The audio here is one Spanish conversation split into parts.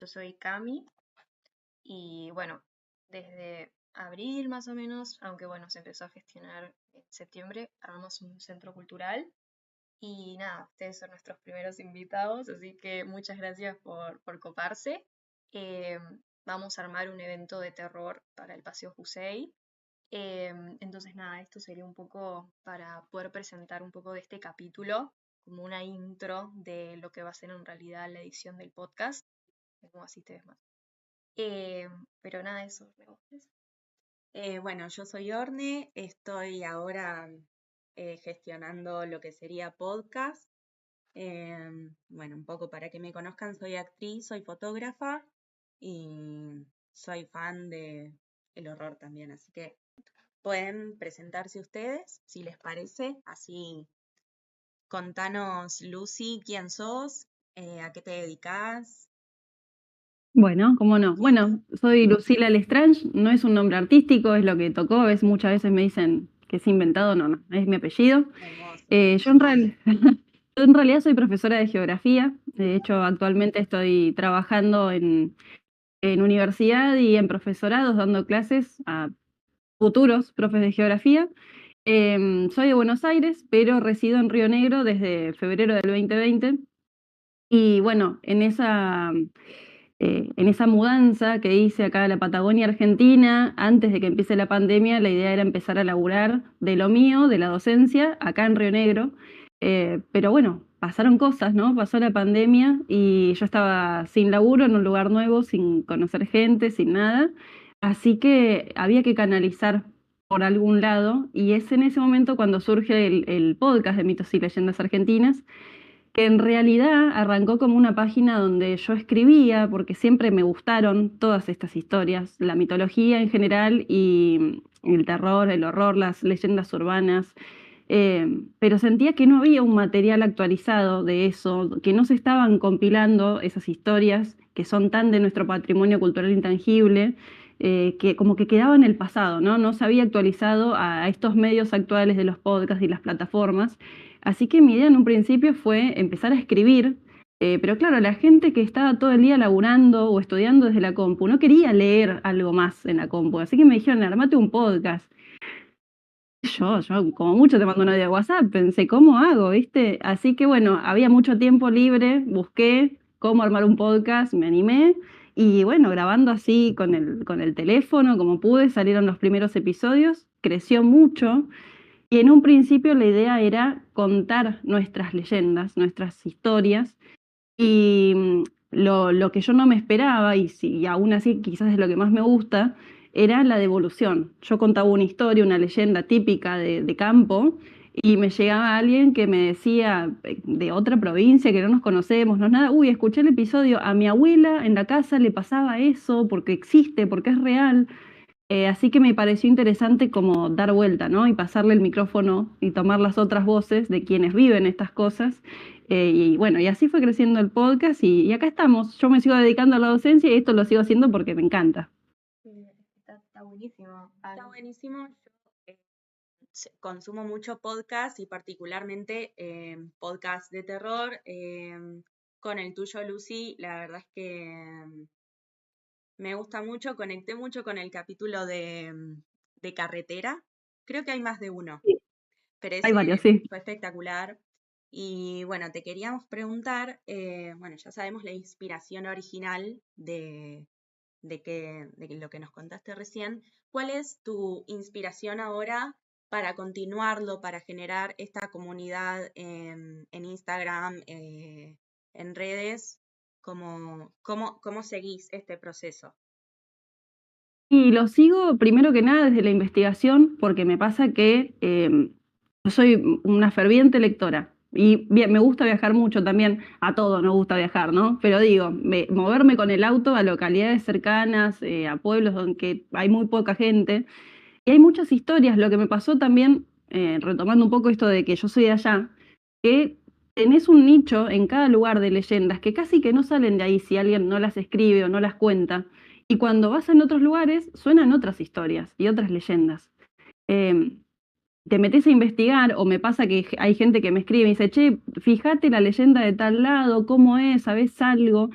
Yo soy Cami y bueno, desde abril más o menos, aunque bueno, se empezó a gestionar en septiembre, armamos un centro cultural y nada, ustedes son nuestros primeros invitados, así que muchas gracias por coparse. Eh, Vamos a armar un evento de terror para el Paseo Jusey. Entonces nada, esto sería un poco para poder presentar un poco de este capítulo, como una intro de lo que va a ser en realidad la edición del podcast, como así te ves más. Eh, pero nada, eso. Bueno, yo soy Orne, estoy ahora gestionando lo que sería podcast. Bueno, un poco para que me conozcan, soy actriz, soy fotógrafa y soy fan de el horror también, así que pueden presentarse ustedes, si les parece. Así, contanos, Lucy, quién sos, a qué te dedicas. Bueno, cómo no. Bueno, soy Lucila Lestrange, no es un nombre artístico, es lo que tocó, es muchas veces me dicen que es inventado, no, no, es mi apellido. Hermoso. Yo en realidad soy profesora de geografía, de hecho actualmente estoy trabajando en universidad y en profesorados dando clases a futuros profes de geografía. Soy de Buenos Aires, pero resido en Río Negro desde febrero del 2020 y bueno, en esa mudanza que hice acá a la Patagonia Argentina, antes de que empiece la pandemia, la idea era empezar a laburar de lo mío, de la docencia, acá en Río Negro. Pero bueno, pasaron cosas, ¿no? Pasó la pandemia y yo estaba sin laburo, en un lugar nuevo, sin conocer gente, sin nada. Así que había que canalizar por algún lado y es en ese momento cuando surge el podcast de mitos y leyendas argentinas, que en realidad arrancó como una página donde yo escribía, porque siempre me gustaron todas estas historias, la mitología en general y el terror, el horror, las leyendas urbanas, pero sentía que no había un material actualizado de eso, que no se estaban compilando esas historias que son tan de nuestro patrimonio cultural intangible, que como que quedaba en el pasado, ¿no? No se había actualizado a estos medios actuales de los podcasts y las plataformas. Así que mi idea en un principio fue empezar a escribir, pero claro, la gente que estaba todo el día laburando o estudiando desde la compu no quería leer algo más en la compu, así que me dijeron, armate un podcast. Yo como mucho te mando una de WhatsApp, pensé, ¿cómo hago? ¿Viste? Así que bueno, había mucho tiempo libre, busqué cómo armar un podcast, me animé y bueno, grabando así con el teléfono, como pude, salieron los primeros episodios, creció mucho. Y en un principio la idea era contar nuestras leyendas, nuestras historias, y lo que yo no me esperaba, y aún así quizás es lo que más me gusta, era la devolución. Yo contaba una historia, una leyenda típica de campo, y me llegaba alguien que me decía de otra provincia que no nos conocemos, no es nada, uy, escuché el episodio, a mi abuela en la casa le pasaba eso, porque existe, porque es real. Así que me pareció interesante como dar vuelta, ¿no? Y pasarle el micrófono y tomar las otras voces de quienes viven estas cosas. Y bueno, y así fue creciendo el podcast y acá estamos. Yo me sigo dedicando a la docencia y esto lo sigo haciendo porque me encanta. Está buenísimo. Está buenísimo. Yo consumo mucho podcast y particularmente podcast de terror. Con el tuyo, Lucy, la verdad es que me gusta mucho, conecté mucho con el capítulo de carretera. Creo que hay más de uno, Sí, pero hay ese varios, sí. fue espectacular. Y bueno, te queríamos preguntar, bueno, ya sabemos la inspiración original de lo que nos contaste recién. ¿Cuál es tu inspiración ahora para continuarlo, para generar esta comunidad en Instagram, en redes? ¿Cómo seguís este proceso? Y lo sigo primero que nada desde la investigación, porque me pasa que yo soy una ferviente lectora. Y bien, me gusta viajar mucho también, a todos nos gusta viajar, ¿no? Pero digo, moverme con el auto a localidades cercanas, a pueblos donde hay muy poca gente. Y hay muchas historias. Lo que me pasó también, retomando un poco esto de que yo soy de allá, que tenés un nicho en cada lugar de leyendas que casi que no salen de ahí si alguien no las escribe o no las cuenta. Y cuando vas en otros lugares, suenan otras historias y otras leyendas. Eh, Te metes a investigar, o me pasa que hay gente que me escribe y dice, che, fíjate la leyenda de tal lado, cómo es, ¿sabés algo?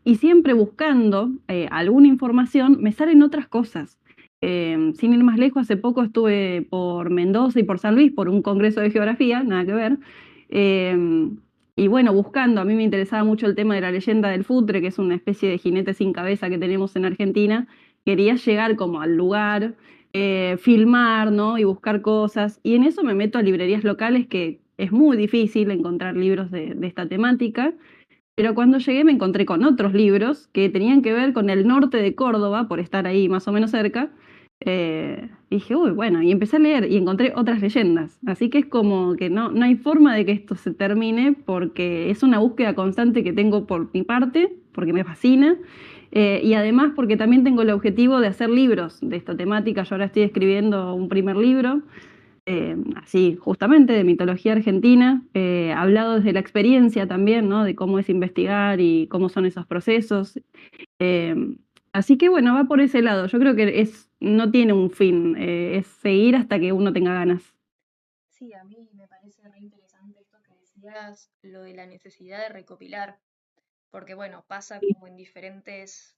y siempre buscando alguna información me salen otras cosas. Sin ir más lejos, hace poco estuve por Mendoza y por San Luis por un congreso de geografía, nada que ver. Y bueno, buscando, a mí me interesaba mucho el tema de la leyenda del Futre, que es una especie de jinete sin cabeza que tenemos en Argentina. Quería llegar como al lugar, filmar, ¿no? Y buscar cosas. Y en eso me meto a librerías locales, que es muy difícil encontrar libros de esta temática. Pero cuando llegué me encontré con otros libros que tenían que ver con el norte de Córdoba, por estar ahí más o menos cerca. Y dije, uy, bueno, y empecé a leer y encontré otras leyendas. Así que es como que no hay forma de que esto se termine porque es una búsqueda constante que tengo por mi parte, porque me fascina. Y además porque también tengo el objetivo de hacer libros de esta temática. Yo ahora estoy escribiendo un primer libro así justamente de mitología argentina, hablado desde la experiencia también, ¿no? De cómo es investigar y cómo son esos procesos. Eh, Así que bueno, va por ese lado. Yo creo que no tiene un fin, es seguir hasta que uno tenga ganas. Sí, a mí me parece re interesante esto que decías, lo de la necesidad de recopilar, porque bueno, pasa como en diferentes,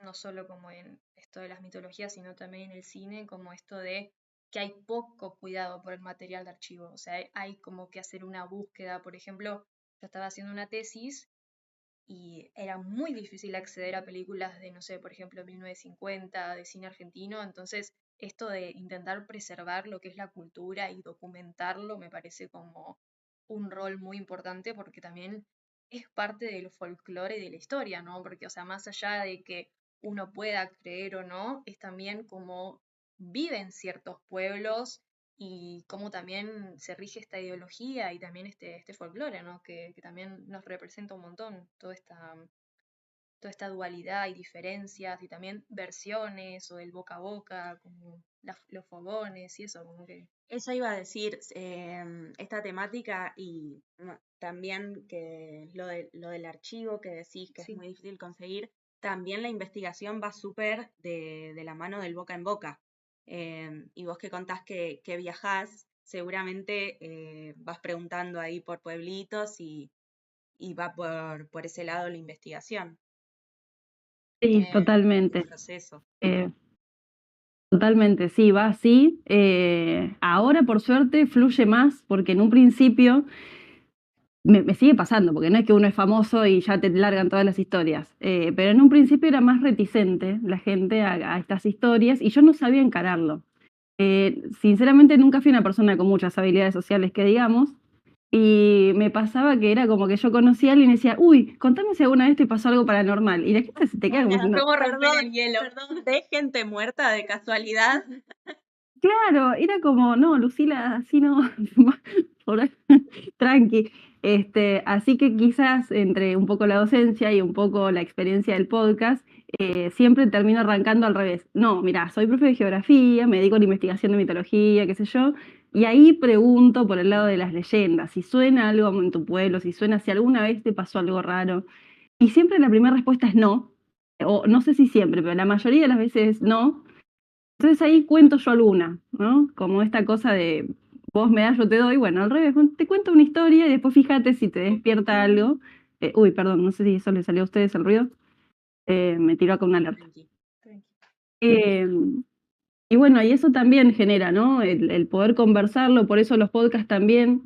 no solo como en esto de las mitologías, sino también en el cine, como esto de que hay poco cuidado por el material de archivo, o sea, hay como que hacer una búsqueda, por ejemplo, yo estaba haciendo una tesis y era muy difícil acceder a películas de, no sé, por ejemplo, 1950, de cine argentino, entonces esto de intentar preservar lo que es la cultura y documentarlo me parece como un rol muy importante porque también es parte del folclore y de la historia, ¿no? Porque, o sea, más allá de que uno pueda creer o no, es también como viven ciertos pueblos y cómo también se rige esta ideología y también este folclore, ¿no? Que también nos representa un montón toda esta dualidad y diferencias y también versiones o el boca a boca, como los fogones y eso, como que... Eso iba a decir, esta temática y también que lo del archivo que decís que es Sí, muy difícil conseguir, también la investigación va súper de la mano del boca en boca. Y vos que contás que viajás, seguramente vas preguntando ahí por pueblitos y va por ese lado la investigación, Sí, el totalmente. proceso. Eh, Totalmente, sí, va así. Ahora, por suerte, fluye más porque en un principio me sigue pasando, porque no es que uno es famoso y ya te largan todas las historias, pero en un principio era más reticente la gente a estas historias y yo no sabía encararlo. Sinceramente nunca fui una persona con muchas habilidades sociales que digamos, y me pasaba que era como que yo conocía a alguien y decía, uy, contame si alguna vez te pasó algo paranormal, y la gente se te queda como diciendo, ¿cómo romper Perdón, el hielo? perdón, ¿de gente muerta de casualidad? claro, era como, no, Lucila, así no, por ahí, tranqui. Así que quizás entre un poco la docencia y un poco la experiencia del podcast, siempre termino arrancando al revés. No, mira, soy profe de geografía, me dedico a la investigación de mitología, qué sé yo, y ahí pregunto por el lado de las leyendas, si suena algo en tu pueblo, si suena, si alguna vez te pasó algo raro. Y siempre la primera respuesta es no, o no sé si siempre, pero la mayoría de las veces es no. Entonces ahí cuento yo alguna, ¿no? Como esta cosa de vos me das, yo te doy, bueno, al revés, bueno, te cuento una historia y después fíjate si te despierta algo. Uy, perdón, no sé si eso le salió a ustedes el ruido. Me tiró acá una alerta. Tranqui. Eh, y bueno, y eso también genera, ¿no? El poder conversarlo, por eso los podcasts también,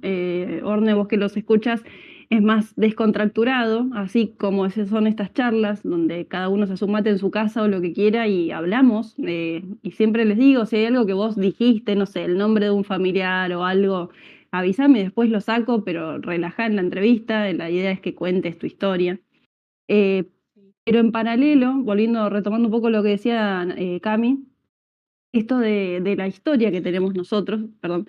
Orne, vos que los escuchas, es más descontracturado, así como son estas charlas donde cada uno se sumate en su casa o lo que quiera y hablamos. Y siempre les digo, si hay algo que vos dijiste, no sé, el nombre de un familiar o algo, avísame, después lo saco, pero relajá en la entrevista, la idea es que cuentes tu historia. Eh, Sí. pero en paralelo, volviendo, retomando un poco lo que decía Cami, esto de la historia que tenemos nosotros, perdón,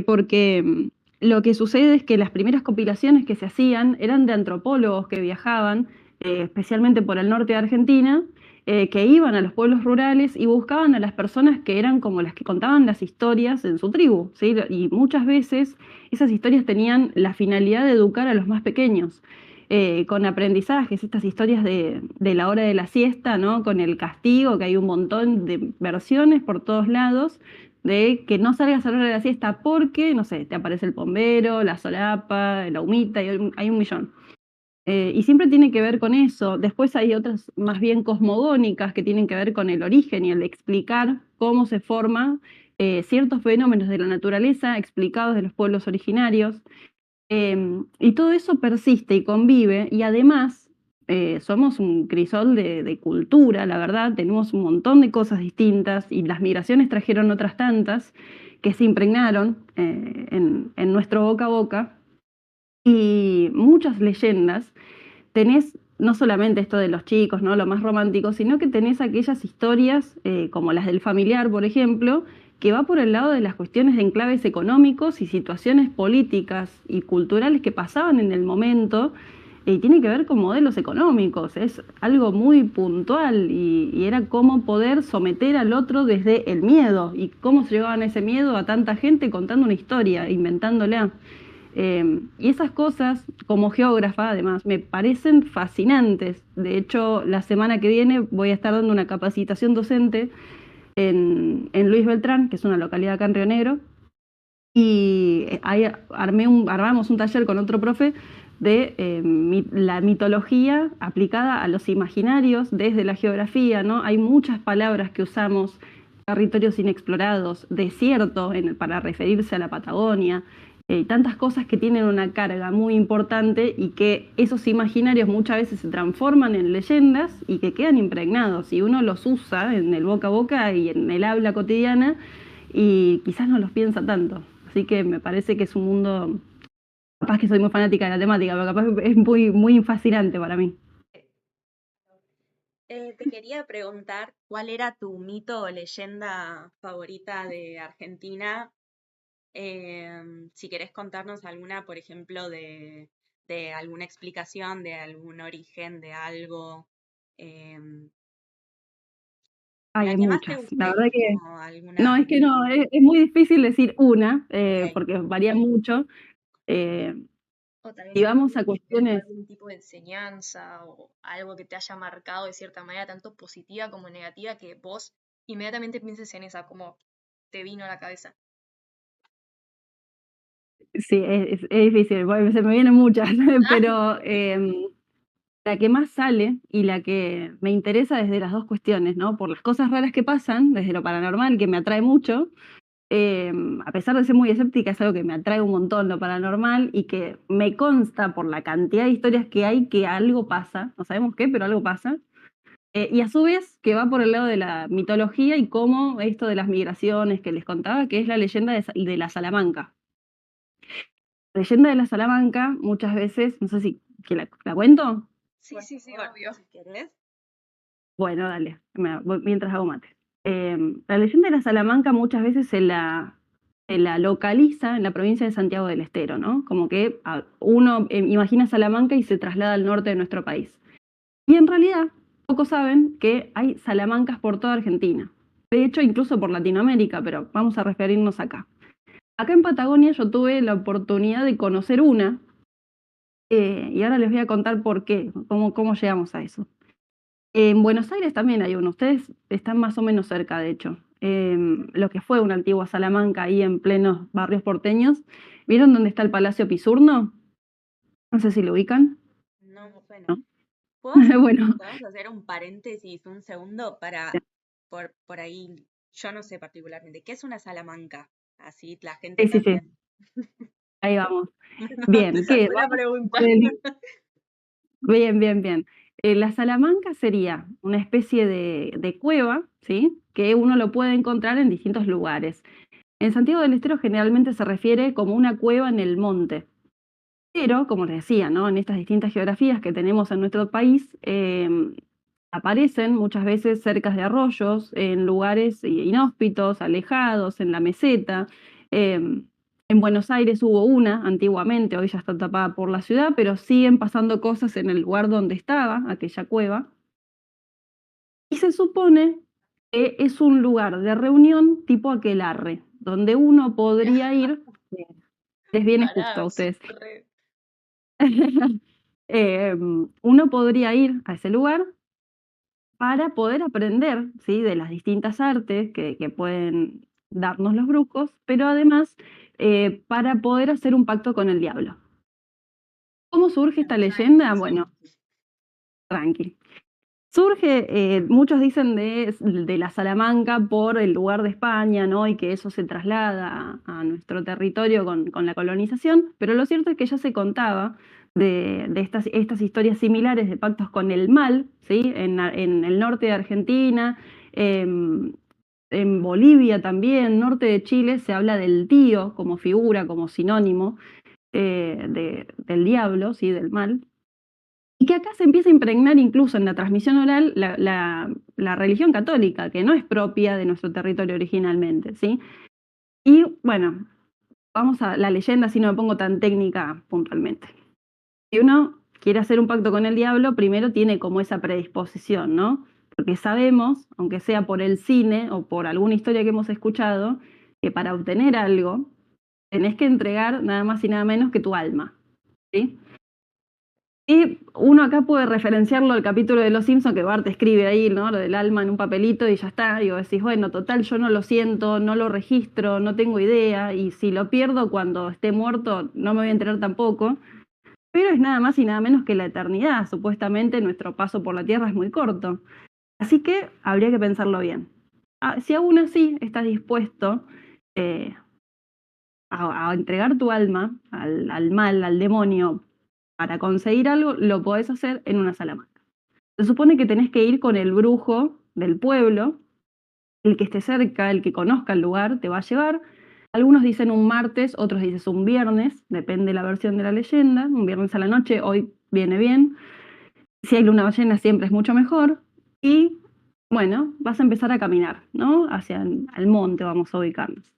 porque lo que sucede es que las primeras compilaciones que se hacían eran de antropólogos que viajaban, especialmente por el norte de Argentina, que iban a los pueblos rurales y buscaban a las personas que eran como las que contaban las historias en su tribu, ¿sí? Y muchas veces esas historias tenían la finalidad de educar a los más pequeños con aprendizajes, estas historias de la hora de la siesta, ¿no? Con el castigo, que hay un montón de versiones por todos lados, de que no salgas a la hora de la siesta porque, no sé, te aparece el bombero, la solapa, la humita, hay un millón. Y siempre tiene que ver con eso. Después hay otras más bien cosmogónicas que tienen que ver con el origen y el explicar cómo se forman ciertos fenómenos de la naturaleza explicados de los pueblos originarios. Y todo eso persiste y convive, y además somos un crisol de cultura, la verdad, tenemos un montón de cosas distintas y las migraciones trajeron otras tantas que se impregnaron en nuestro boca a boca, y muchas leyendas. Tenés no solamente esto de los chicos, ¿no? Lo más romántico, sino que tenés aquellas historias, como las del familiar, por ejemplo, que va por el lado de las cuestiones de enclaves económicos y situaciones políticas y culturales que pasaban en el momento, y tiene que ver con modelos económicos, es algo muy puntual y era cómo poder someter al otro desde el miedo y cómo se llevaban ese miedo a tanta gente contando una historia, inventándola. Y esas cosas, como geógrafa, además, me parecen fascinantes. De hecho, la semana que viene voy a estar dando una capacitación docente en Luis Beltrán, que es una localidad acá en Río Negro, y ahí armamos un taller con otro profe de la mitología aplicada a los imaginarios desde la geografía, ¿no? Hay muchas palabras que usamos: territorios inexplorados, desierto para referirse a la Patagonia, tantas cosas que tienen una carga muy importante y que esos imaginarios muchas veces se transforman en leyendas y que quedan impregnados y uno los usa en el boca a boca y en el habla cotidiana y quizás no los piensa tanto. Así que me parece que es un mundo, capaz que soy muy fanática de la temática, pero capaz es muy, muy fascinante para mí. Te quería preguntar cuál era tu mito o leyenda favorita de Argentina. Si querés contarnos alguna, por ejemplo, de alguna explicación, de algún origen, de algo, em, Hay la que más te muchas, la guste, verdad que o no, alguna. es que no, es muy difícil decir una, Ok. porque varía mucho. Eh, O tal vez y algo vamos que a te dejó cuestiones. algún tipo de enseñanza o algo que te haya marcado de cierta manera, tanto positiva como negativa, que vos inmediatamente pienses en esa, como te vino a la cabeza. Sí, es difícil, bueno, se me vienen muchas, Ah, pero la que más sale y la que me interesa desde las dos cuestiones, ¿no? Por las cosas raras que pasan, desde lo paranormal, que me atrae mucho, a pesar de ser muy escéptica, es algo que me atrae un montón lo paranormal y que me consta por la cantidad de historias que hay que algo pasa, no sabemos qué, pero algo pasa. Y a su vez que va por el lado de la mitología y cómo esto de las migraciones que les contaba, que es la leyenda de la Salamanca. La leyenda de la Salamanca, muchas veces, no sé si que la cuento. sí, Por sí, sí, favor, obvio. si querés. Bueno, dale, mientras hago mate. La leyenda de la Salamanca muchas veces se la localiza en la provincia de Santiago del Estero, ¿no? Como que uno imagina Salamanca y se traslada al norte de nuestro país. Y en realidad, pocos saben que hay salamancas por toda Argentina. De hecho, incluso por Latinoamérica, pero vamos a referirnos acá. Acá en Patagonia yo tuve la oportunidad de conocer una, y ahora les voy a contar por qué, cómo llegamos a eso. En Buenos Aires también hay uno, ustedes están más o menos cerca, de hecho. Lo que fue una antigua Salamanca ahí en plenos barrios porteños. ¿Vieron dónde está el Palacio Pisurno? No sé si lo ubican, No me suena. ¿no? Bueno, ¿Podemos hacer un paréntesis un segundo por ahí, yo no sé particularmente, ¿qué es una salamanca? Así la gente sí, sí, sí, también. ahí vamos. Bien, ¿qué? Buena Vamos pregunta. por bien, bien, bien. La Salamanca sería una especie de cueva, ¿sí? Que uno lo puede encontrar en distintos lugares. En Santiago del Estero generalmente se refiere como una cueva en el monte. Pero, como les decía, ¿no? En estas distintas geografías que tenemos en nuestro país, aparecen muchas veces cerca de arroyos, en lugares inhóspitos, alejados, en la meseta. En Buenos Aires hubo una antiguamente, hoy ya está tapada por la ciudad, pero siguen pasando cosas en el lugar donde estaba aquella cueva. Y se supone que es un lugar de reunión tipo aquelarre, donde uno podría ir, les viene justo a Pará, ustedes. re- Uno podría ir a ese lugar para poder aprender, ¿sí? De las distintas artes que pueden darnos los brujos, pero además para poder hacer un pacto con el diablo. ¿Cómo surge esta leyenda? Bueno, tranqui. Surge, muchos dicen de la Salamanca por el lugar de España, ¿no? Y que eso se traslada a nuestro territorio con la colonización, pero lo cierto es que ya se contaba de estas historias similares de pactos con el mal, ¿sí? En el norte de Argentina, en Bolivia también, norte de Chile, se habla del tío como figura, como sinónimo del diablo, ¿sí? Del mal. Y que acá se empieza a impregnar incluso en la transmisión oral la religión católica, que no es propia de nuestro territorio originalmente, ¿sí? Y bueno, vamos a la leyenda, si no me pongo tan técnica puntualmente. Si uno quiere hacer un pacto con el diablo, primero tiene como esa predisposición, ¿no? Porque sabemos, aunque sea por el cine o por alguna historia que hemos escuchado, que para obtener algo tenés que entregar nada más y nada menos que tu alma, ¿sí? Y uno acá puede referenciarlo al capítulo de Los Simpsons que Bart escribe ahí, ¿no? Lo del alma en un papelito y ya está. Y vos decís, bueno, total, yo no lo siento, no lo registro, no tengo idea. Y si lo pierdo cuando esté muerto, no me voy a enterar tampoco. Pero es nada más y nada menos que la eternidad. Supuestamente nuestro paso por la Tierra es muy corto. Así que habría que pensarlo bien. Si aún así estás dispuesto eh, a entregar tu alma al mal, al demonio, para conseguir algo, lo podés hacer en una Salamanca. Se supone que tenés que ir con el brujo del pueblo, el que esté cerca, el que conozca el lugar, te va a llevar. Algunos dicen un martes, otros dicen un viernes, depende de la versión de la leyenda. Un viernes a la noche, hoy viene bien. Si hay luna llena siempre es mucho mejor. Y bueno, vas a empezar a caminar, ¿no? Hacia el monte vamos a ubicarnos.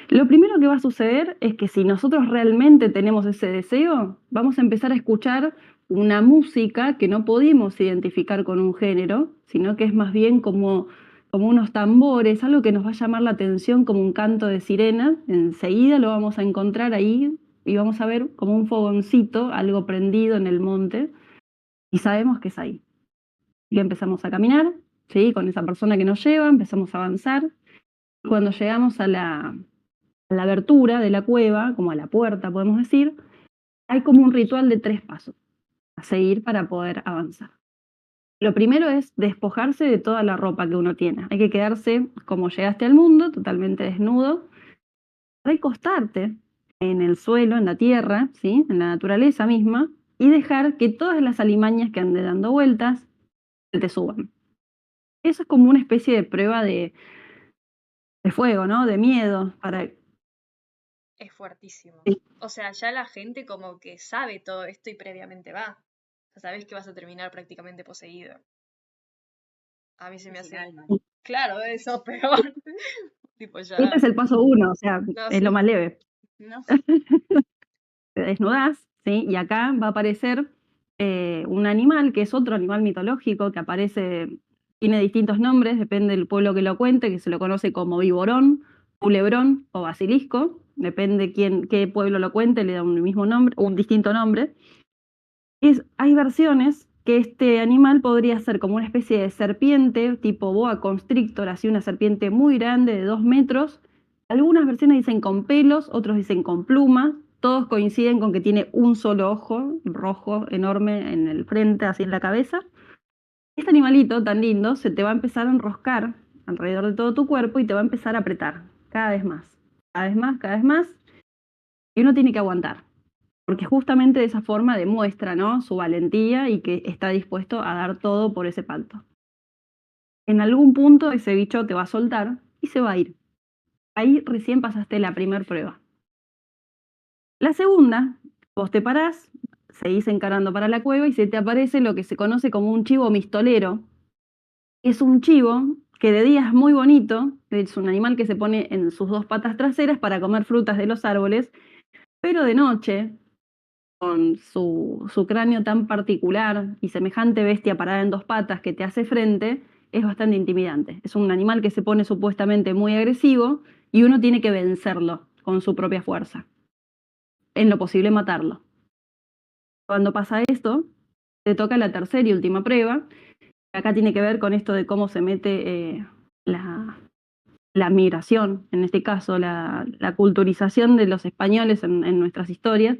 Lo primero que va a suceder es que si nosotros realmente tenemos ese deseo, vamos a empezar a escuchar una música que no podemos identificar con un género, sino que es más bien como unos tambores, algo que nos va a llamar la atención como un canto de sirena. Enseguida lo vamos a encontrar ahí y vamos a ver como un fogoncito, algo prendido en el monte, y sabemos que es ahí. Y empezamos a caminar, ¿sí? Con esa persona que nos lleva, empezamos a avanzar. Cuando llegamos a la abertura de la cueva, como a la puerta podemos decir, hay como un ritual de 3 pasos a seguir para poder avanzar. Lo primero es despojarse de toda la ropa que uno tiene. Hay que quedarse como llegaste al mundo, totalmente desnudo, recostarte en el suelo, en la tierra, ¿sí? En la naturaleza misma, y dejar que todas las alimañas que anden dando vueltas se te suban. Eso es como una especie de prueba de fuego, ¿no? De miedo, para... Es fuertísimo. Sí. O sea, ya la gente como que sabe todo esto y previamente va. O sea, sabes que vas a terminar prácticamente poseído. A mí se me Sin hace... alma. Claro, eso peor. Tipo ya... Este es el paso 1, o sea, No, es lo sí. más leve. No. Te desnudás, ¿sí? Y acá va a aparecer un animal que es otro animal mitológico que aparece, tiene distintos nombres, depende del pueblo que lo cuente, que se lo conoce como viborón, culebrón o basilisco, depende qué pueblo lo cuente, le da un mismo nombre, un distinto nombre. Hay versiones que este animal podría ser como una especie de serpiente, tipo boa constrictor, así una serpiente muy grande de 2 metros. Algunas versiones dicen con pelos, otros dicen con plumas. Todos coinciden con que tiene un solo ojo rojo enorme en el frente, así en la cabeza. Este animalito tan lindo se te va a empezar a enroscar alrededor de todo tu cuerpo y te va a empezar a apretar cada vez más, cada vez más, cada vez más. Y uno tiene que aguantar, porque justamente de esa forma demuestra, ¿no? Su valentía y que está dispuesto a dar todo por ese pacto. En algún punto ese bicho te va a soltar y se va a ir. Ahí recién pasaste la primera prueba. La segunda, vos te parás, seguís encarando para la cueva y se te aparece lo que se conoce como un chivo mistolero. Es un chivo que de día es muy bonito, es un animal que se pone en sus 2 patas traseras para comer frutas de los árboles, pero de noche, con su cráneo tan particular y semejante bestia parada en 2 patas que te hace frente, es bastante intimidante. Es un animal que se pone supuestamente muy agresivo y uno tiene que vencerlo con su propia fuerza. En lo posible matarlo. Cuando pasa esto, te toca la tercera y última prueba. Acá tiene que ver con esto de cómo se mete la migración, en este caso la culturización de los españoles en nuestras historias,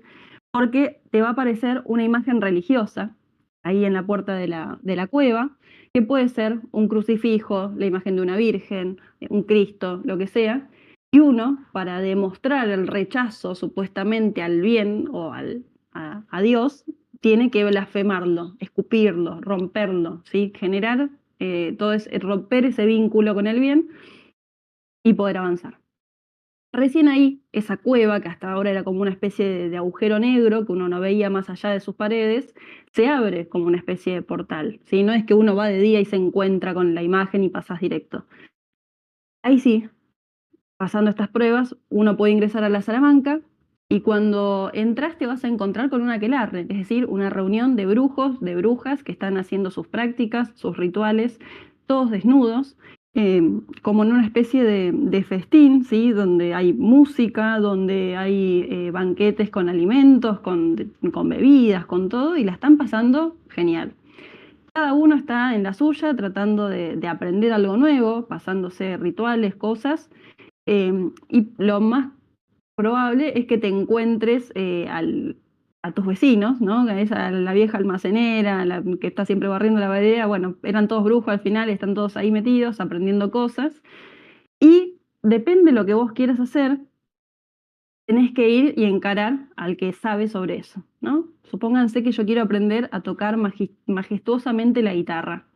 porque te va a aparecer una imagen religiosa ahí en la puerta de la cueva, que puede ser un crucifijo, la imagen de una virgen, un Cristo, lo que sea, y uno, para demostrar el rechazo supuestamente al bien o a Dios, tiene que blasfemarlo, escupirlo, romperlo, ¿sí? Generar todo romper ese vínculo con el bien y poder avanzar. Recién ahí, esa cueva, que hasta ahora era como una especie de agujero negro, que uno no veía más allá de sus paredes, se abre como una especie de portal, ¿sí? No es que uno va de día y se encuentra con la imagen y pasas directo. Ahí sí, pasando estas pruebas, uno puede ingresar a la Salamanca y cuando entras te vas a encontrar con un aquelarre, es decir, una reunión de brujos, de brujas que están haciendo sus prácticas, sus rituales, todos desnudos, como en una especie de festín, ¿sí? Donde hay música, donde hay banquetes con alimentos, con bebidas, con todo, y la están pasando genial. Cada uno está en la suya tratando de aprender algo nuevo, pasándose rituales, cosas, y lo más probable es que te encuentres a tus vecinos, ¿no? A la vieja almacenera, la que está siempre barriendo la vereda, bueno, eran todos brujos al final, están todos ahí metidos, aprendiendo cosas. Y depende de lo que vos quieras hacer, tenés que ir y encarar al que sabe sobre eso, ¿no? Supónganse que yo quiero aprender a tocar majestuosamente la guitarra,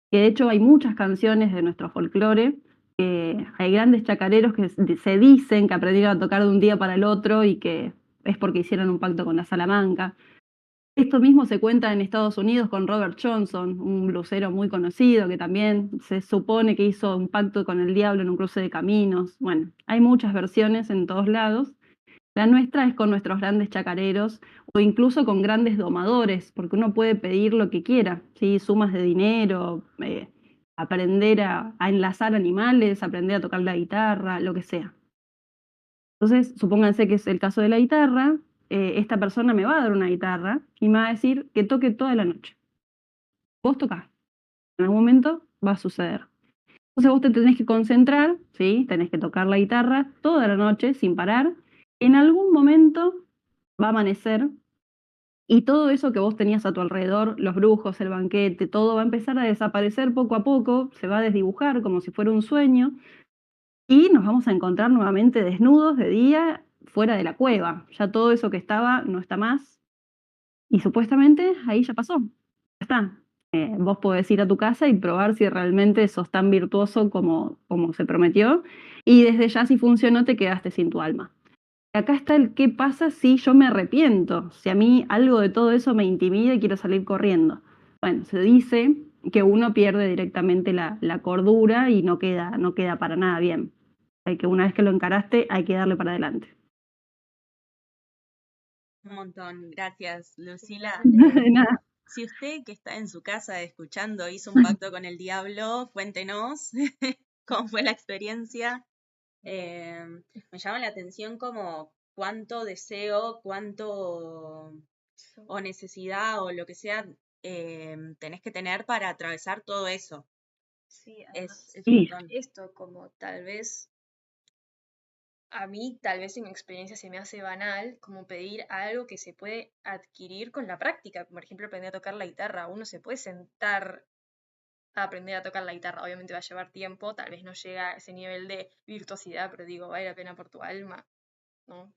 que de hecho hay muchas canciones de nuestro folclore, hay grandes chacareros que se dicen que aprendieron a tocar de un día para el otro y que es porque hicieron un pacto con la Salamanca. Esto mismo se cuenta en Estados Unidos con Robert Johnson, un blusero muy conocido que también se supone que hizo un pacto con el diablo en un cruce de caminos. Bueno, hay muchas versiones en todos lados. La nuestra es con nuestros grandes chacareros o incluso con grandes domadores, porque uno puede pedir lo que quiera, ¿sí? Sumas de dinero, aprender a enlazar animales, aprender a tocar la guitarra, lo que sea. Entonces, supónganse que es el caso de la guitarra, esta persona me va a dar una guitarra y me va a decir que toque toda la noche. Vos tocás, en algún momento va a suceder. Entonces vos te tenés que concentrar, ¿sí? Tenés que tocar la guitarra toda la noche sin parar. En algún momento va a amanecer y todo eso que vos tenías a tu alrededor, los brujos, el banquete, todo va a empezar a desaparecer poco a poco, se va a desdibujar como si fuera un sueño y nos vamos a encontrar nuevamente desnudos de día fuera de la cueva. Ya todo eso que estaba no está más y supuestamente ahí ya pasó. Ya está. Vos podés ir a tu casa y probar si realmente sos tan virtuoso como se prometió y desde ya si funcionó te quedaste sin tu alma. Acá está el qué pasa si yo me arrepiento, si a mí algo de todo eso me intimida y quiero salir corriendo. Bueno, se dice que uno pierde directamente la cordura y no queda para nada bien. Hay que una vez que lo encaraste, hay que darle para adelante. Un montón, gracias, Lucila. De nada. Si usted que está en su casa escuchando hizo un pacto con el diablo, cuéntenos cómo fue la experiencia. Me llama la atención como cuánto deseo, cuánto o necesidad o lo que sea tenés que tener para atravesar todo eso. Sí, Es un Sí, montón. esto como tal vez a mí, tal vez en mi experiencia se me hace banal como pedir algo que se puede adquirir con la práctica. Por ejemplo, aprender a tocar la guitarra. Uno se puede sentar a aprender a tocar la guitarra. Obviamente va a llevar tiempo, tal vez no llega a ese nivel de virtuosidad, pero digo, vale la pena por tu alma, ¿no?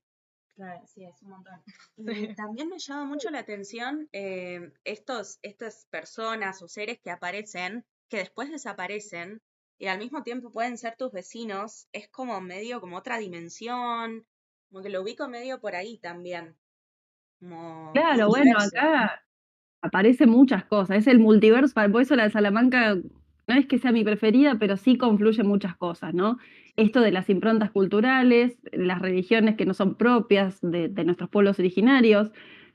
Claro, sí, es un montón. Y también me llama mucho la atención estas personas o seres que aparecen, que después desaparecen y al mismo tiempo pueden ser tus vecinos. Es como medio, como otra dimensión, como que lo ubico medio por ahí también, como claro, bueno, multiverso. acá aparecen muchas cosas. Es el multiverso, por eso la de Salamanca no es que sea mi preferida, pero sí confluye muchas cosas, ¿no? Esto de las improntas culturales, las religiones que no son propias de nuestros pueblos originarios,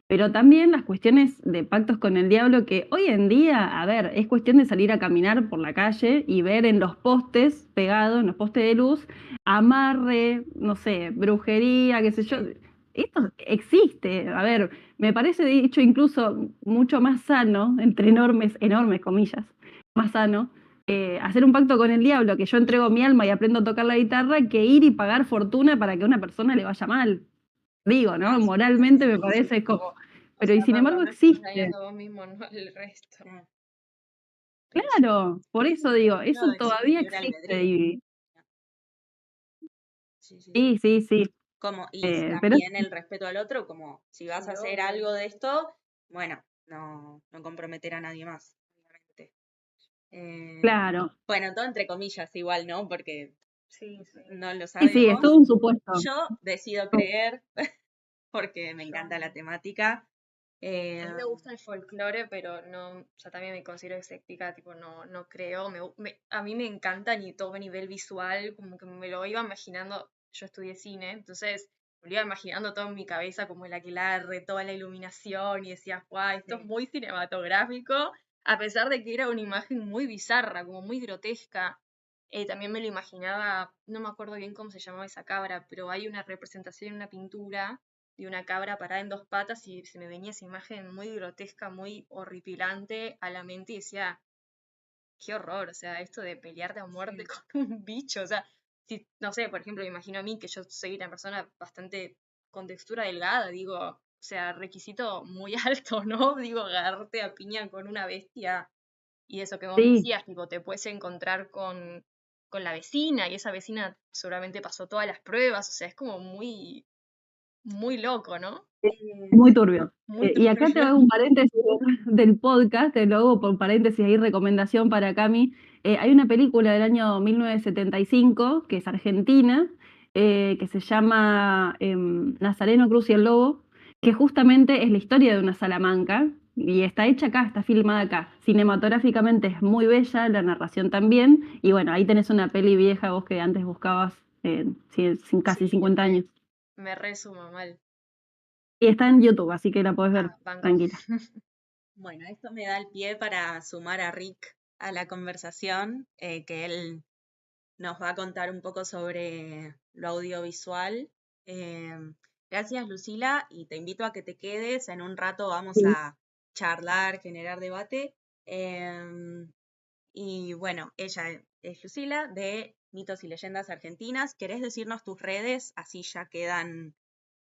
pero también las cuestiones de pactos con el diablo que hoy en día, a ver, es cuestión de salir a caminar por la calle y ver en los postes pegados, en los postes de luz, amarre, no sé, brujería, qué sé yo. Esto existe, a ver, me parece de hecho incluso mucho más sano, entre enormes comillas, más sano, hacer un pacto con el diablo, que yo entrego mi alma y aprendo a tocar la guitarra, que ir y pagar fortuna para que a una persona le vaya mal. Digo, ¿no? Moralmente me parece como, O pero y sea, sin por lo embargo menos estás existe. dañando vos mismo, no el resto. Claro, por eso digo, eso No, existe el todavía libre existe albedrío. y Sí, sí, sí. sí, sí, sí. Como, y Pero también el respeto al otro, como si vas Sí, a hacer obvio. algo de esto, bueno, no comprometer a nadie más, obviamente. Eh, claro, bueno, todo entre comillas igual, ¿no? Porque Sí, sí. no lo sí, sí, es todo sabemos. un supuesto. Yo decido creer porque me encanta la temática. A mí Eh, me gusta el folclore, pero no, o sea, también me considero escéptica, tipo, no creo, a mí me encanta ni todo a nivel visual, como que me lo iba imaginando, yo estudié cine, entonces me lo iba imaginando todo en mi cabeza, como el aquelarre, toda la iluminación, y decía, guau, esto es sí. muy cinematográfico, a pesar de que era una imagen muy bizarra, como muy grotesca. También me lo imaginaba, no me acuerdo bien cómo se llamaba esa cabra, pero hay una representación en una pintura de una cabra parada en dos patas y se me venía esa imagen muy grotesca, muy horripilante a la mente y decía, qué horror, o sea, esto de pelearte a muerte Sí. con un bicho, o sea, si, no sé, por ejemplo, me imagino a mí que yo soy una persona bastante con textura delgada, digo, o sea, requisito muy alto, ¿no? Digo, agarrarte a piña con una bestia y eso que vos Sí, decías, tipo, te puedes encontrar con la vecina y esa vecina seguramente pasó todas las pruebas, o sea, es como muy, muy loco, ¿no? muy turbio. Muy Y acá te turbio. hago un paréntesis del podcast, te lo hago por paréntesis ahí, recomendación para Cami. Hay una película del año 1975, que es argentina, que se llama Nazareno Cruz y el Lobo, que justamente es la historia de una Salamanca, y está hecha acá, está filmada acá. Cinematográficamente es muy bella, la narración también, y bueno, ahí tenés una peli vieja vos que antes buscabas, casi Sí, 50 años. me resumo mal. Y está en YouTube, así que la podés ver Ah, banco. tranquila. Bueno, esto me da el pie para sumar a Rick a la conversación, que él nos va a contar un poco sobre lo audiovisual. Gracias, Lucila, y te invito a que te quedes. En un rato vamos Sí. a charlar, generar debate. Em, y bueno, ella es Lucila de Mitos y Leyendas Argentinas. ¿Querés decirnos tus redes? Así ya quedan,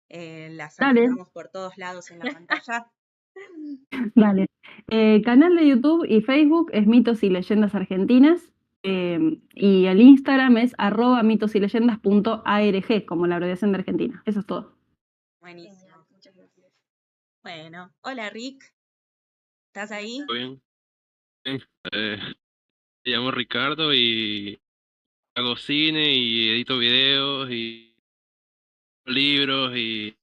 las Dale, anotamos por todos lados en la pantalla. dale. Canal de YouTube y Facebook es Mitos y Leyendas Argentinas. Y el Instagram es @mitosyleyendas.arg, como la abreviación de Argentina. Eso es todo. Genial, Buenísimo. muchas gracias. Bueno, hola Rick, ¿estás ¿Cómo ahí? estás? ¿Todo bien? Bien. Eh, Me llamo Ricardo y hago cine y edito videos y libros y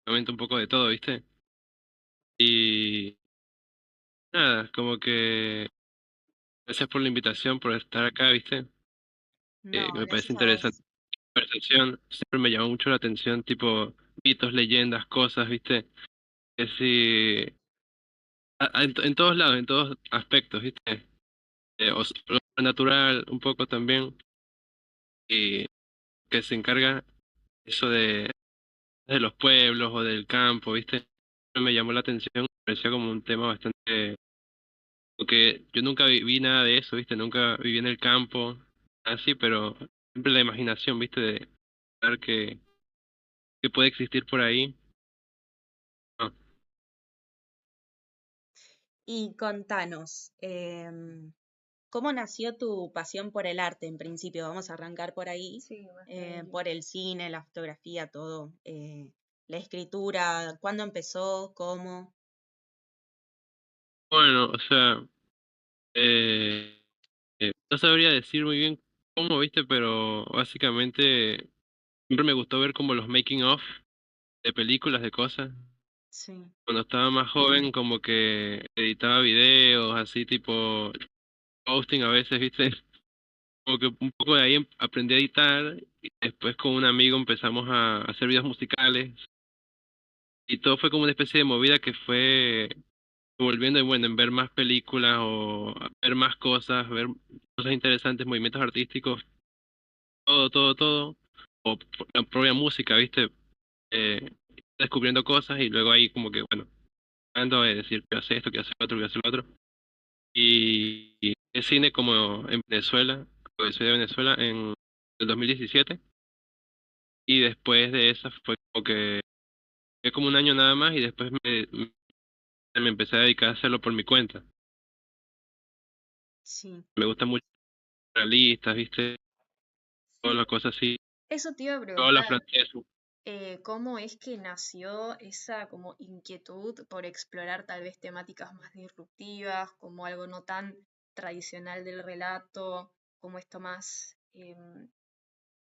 comento un poco de todo, ¿viste? Y nada, como que gracias por la invitación, por estar acá, ¿viste? No, Me parece gracias a interesante vos. la conversación. Siempre me llamó mucho la atención, tipo mitos, leyendas, cosas, ¿viste? Es decir, en todos lados, en todos aspectos, ¿viste? Lo natural un poco también y que se encarga eso de los pueblos o del campo, ¿viste? Me llamó la atención, me parecía como un tema bastante, porque yo nunca viví nada de eso, ¿viste? Nunca viví en el campo, así, pero siempre la imaginación, ¿viste? De ver que puede existir por ahí. Ah, Y contanos, ¿cómo nació tu pasión por el arte en principio? Vamos a arrancar por ahí, Sí, más tranqui. por el cine, la fotografía, todo, la escritura, ¿cuándo empezó? ¿Cómo? bueno, o sea, eh, no sabría decir muy bien cómo, ¿viste? Pero básicamente siempre me gustó ver como los making of de películas, de cosas. Sí. Cuando estaba más joven, como que editaba videos, así tipo posting a veces, ¿viste? Como que un poco de ahí aprendí a editar y después con un amigo empezamos a hacer videos musicales y todo fue como una especie de movida que fue volviendo bueno, en ver más películas o ver más cosas, ver cosas interesantes, movimientos artísticos, todo, o la propia música, ¿viste? Descubriendo cosas y luego ahí como que, bueno, ando a decir, quiero hacer esto, quiero hacer lo otro, quiero hacer lo otro. Y el cine como en Venezuela, porque soy de Venezuela, en el 2017. Y después de esa fue como que fue como un año nada más y después me empecé a dedicar a hacerlo por mi cuenta. Sí, Me gusta mucho realistas, ¿viste? Todas sí. las cosas así. Eso te iba a Todas las preguntar, planteé. ¿cómo es que nació esa como inquietud por explorar tal vez temáticas más disruptivas, como algo no tan tradicional del relato, como esto más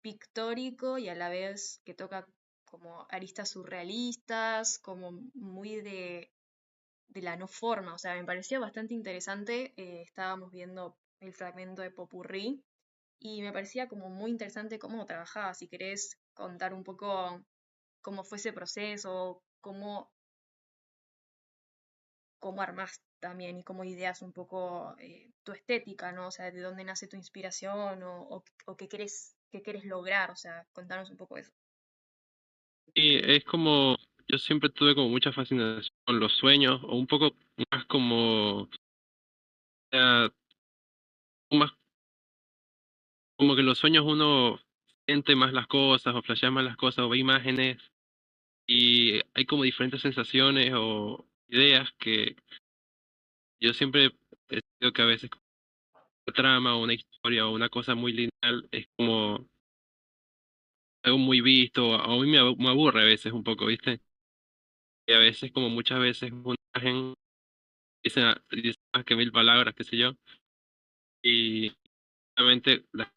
pictórico y a la vez que toca como aristas surrealistas, como muy de la no forma? O sea, me pareció bastante interesante. Estábamos viendo el fragmento de Popurrí y me parecía como muy interesante cómo trabajaba. Si querés contar un poco cómo fue ese proceso, cómo armás también y cómo ideas un poco tu estética, ¿no? O sea, de dónde nace tu inspiración o qué querés lograr. O sea, contanos un poco eso. Y es como, yo siempre tuve como mucha fascinación con los sueños, o un poco más como, sea, más como que los sueños uno siente más las cosas, o flashea más las cosas, o ve imágenes, y hay como diferentes sensaciones o ideas que yo siempre he sentido que a veces una trama o una historia o una cosa muy lineal es como algo muy visto, a mí me aburre a veces un poco, ¿viste? Y a veces, como muchas veces, una imagen dice más que mil palabras, qué sé yo, y realmente las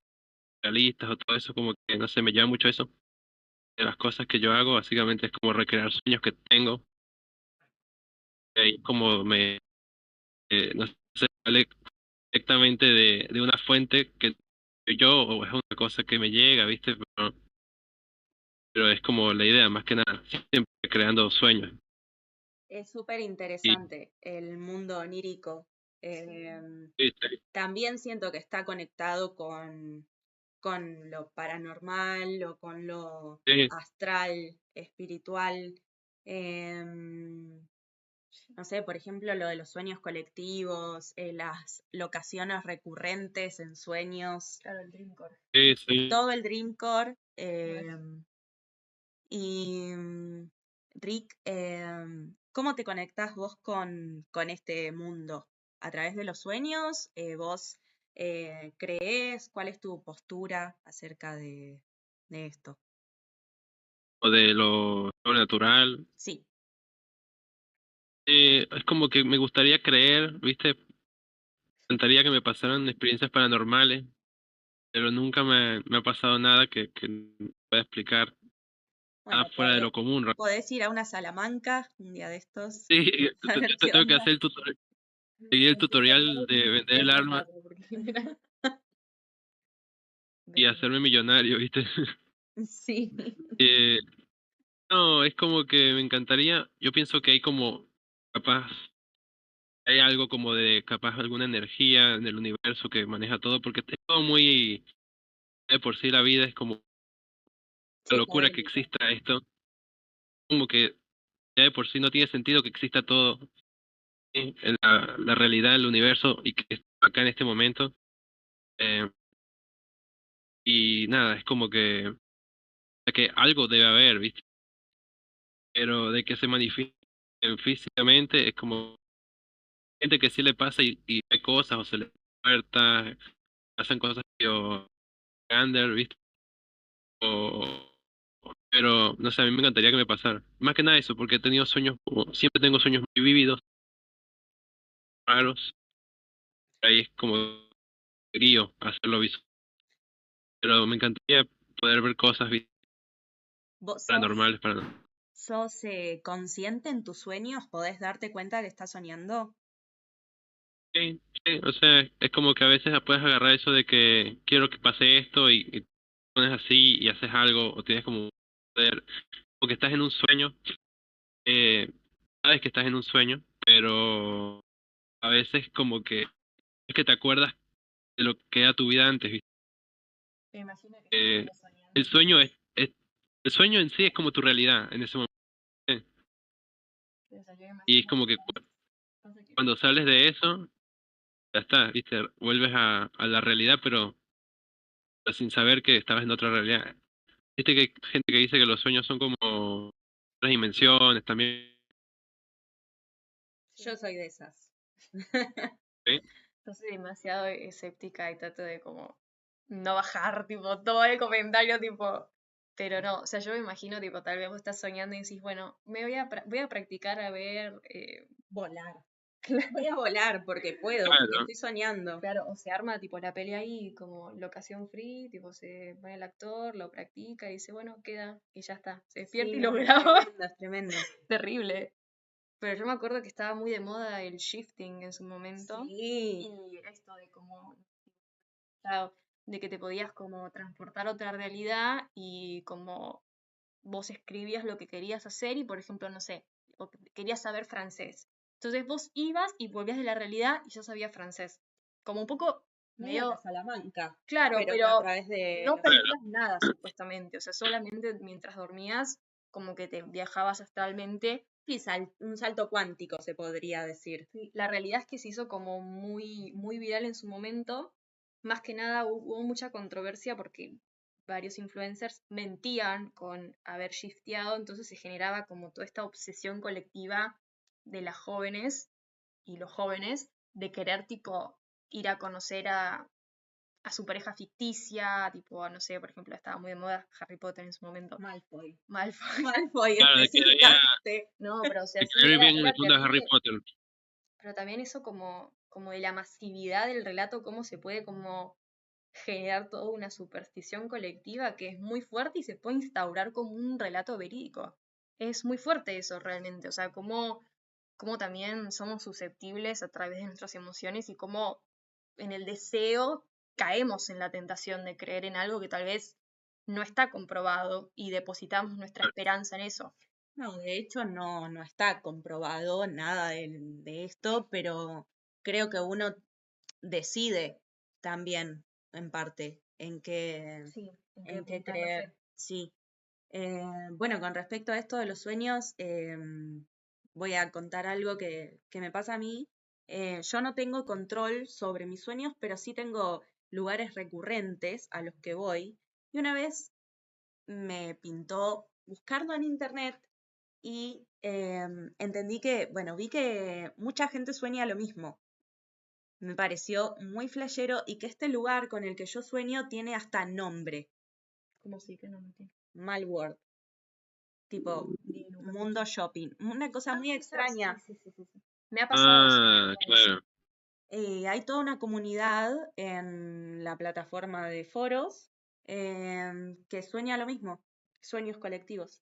realistas o todo eso, como que no sé, me lleva mucho eso. De las cosas que yo hago, básicamente es como recrear sueños que tengo, y ahí como no sé, sale directamente de una fuente que yo, o es una cosa que me llega, ¿viste? Pero es como la idea, más que nada, siempre creando sueños. Es súper Y interesante el mundo onírico. Sí. sí, sí, También siento que está conectado con lo paranormal o con lo sí, astral, espiritual. Em, no sé, por ejemplo, lo de los sueños colectivos, las locaciones recurrentes en sueños, Claro, el Dreamcore. sí, sí. todo el Dreamcore. Mal. Y Rick, ¿cómo te conectás vos con este mundo? ¿A través de los sueños? ¿Vos creés? ¿Cuál es tu postura acerca de esto? O de lo sobrenatural. Sí, Es como que me gustaría creer, ¿viste? Me encantaría que me pasaran experiencias paranormales, pero nunca me ha pasado nada que pueda explicar nada bueno, fuera de lo común. podés ir a una Salamanca un día de estos, Sí, a ver qué tengo que onda. hacer seguir el tutorial de vender el Eso arma pasa, porque y de- hacerme millonario, ¿viste? Sí, Eh, no, es como que me encantaría, yo pienso que hay como, capaz, hay algo como de, capaz, alguna energía en el universo que maneja todo, porque es todo muy, de por sí la vida es como una locura que psicodélico. exista esto, como que ya de por sí no tiene sentido que exista todo, ¿sí? En la realidad del universo y que esté acá en este momento. eh, y nada, es como que algo debe haber, ¿viste? Pero de que se manifiesten físicamente es como gente que sí le pasa y ve cosas o se le puertas, hacen cosas medio under, ¿viste? Pero no sé, a mí me encantaría que me pasara. Más que nada eso, porque he tenido sueños, siempre tengo sueños muy vívidos, raros, ahí es como guío hacerlo visual. Pero me encantaría poder ver cosas ¿Vos paranormales para sos consciente en tus sueños? ¿Podés darte cuenta que estás soñando? sí, sí, o sea, es como que a veces puedes agarrar eso de que quiero que pase esto y pones así y haces algo o tienes como poder, porque estás en un sueño, eh, sabes que estás en un sueño, pero a veces como que es que te acuerdas de lo que era tu vida antes, ¿viste? me imagino que Eh, estuvieras el soñando. sueño el sueño en sí es como tu realidad en ese momento, ¿eh? O sea, yo me Y es imagino como que pasa que cuando sales de eso, ya está, ¿viste? Vuelves a la realidad, pero sin saber que estabas en otra realidad. Viste que hay gente que dice que los sueños son como otras dimensiones también. Yo soy de esas. ¿Sí? Yo soy demasiado escéptica y trato de como no bajar, tipo, todo el comentario, tipo, pero no, o sea, yo me imagino, tipo, tal vez vos estás soñando y decís, bueno, voy a practicar a ver, Volar. Voy a volar porque puedo, Claro, porque estoy soñando. claro, o se arma, tipo, la pelea ahí como locación free, tipo, se pone el actor, lo practica y dice, bueno, queda, y ya está, se despierta Sí, y lo no, graba. es tremendo. Terrible. Pero yo me acuerdo que estaba muy de moda el shifting en su momento. Sí, Y esto de como, claro, de que te podías como transportar a otra realidad y como vos escribías lo que querías hacer y, por ejemplo, no sé, querías saber francés. Entonces vos ibas y volvías de la realidad y ya sabías francés. Como un poco medio la medio, Salamanca, claro, pero a pero través de no los claro. perdías nada supuestamente. O sea, solamente mientras dormías, como que te viajabas astralmente. sí, un salto cuántico se podría decir. Sí, la realidad es que se hizo como muy, muy viral en su momento. Más que nada hubo mucha controversia porque varios influencers mentían con haber shifteado, entonces se generaba como toda esta obsesión colectiva de las jóvenes y los jóvenes de querer tipo ir a conocer a su pareja ficticia, tipo, no sé, por ejemplo, estaba muy de moda Harry Potter en su momento. Malfoy. Malfoy. Malfoy, Claro, de especificaste. No, pero o sea, que sí, caer bien en era el mundo de Harry terrible. Potter. Pero también eso como de la masividad del relato, cómo se puede como generar toda una superstición colectiva que es muy fuerte y se puede instaurar como un relato verídico. Es muy fuerte eso realmente, o sea, cómo también somos susceptibles a través de nuestras emociones y cómo en el deseo caemos en la tentación de creer en algo que tal vez no está comprobado y depositamos nuestra esperanza en eso. No, de hecho no está comprobado nada de esto, pero creo que uno decide también, en parte, Sí, ¿en qué en qué punta la creer. fe? Sí. Bueno, con respecto a esto de los sueños, voy a contar algo que me pasa a mí. Yo no tengo control sobre mis sueños, pero sí tengo lugares recurrentes a los que voy. Y una vez me pintó buscarlo en internet y entendí que, bueno, vi que mucha gente sueña lo mismo. Me pareció muy flashero y que este lugar con el que yo sueño tiene hasta nombre, ¿Cómo sí que no me entiendo? Malworld, tipo Nunca mundo escuché. shopping. Una cosa muy Puede ser, sí, extraña. sí, sí, sí, sí. Me ha pasado eso. Ah, claro. Hay toda una comunidad en la plataforma de foros que sueña lo mismo, sueños colectivos.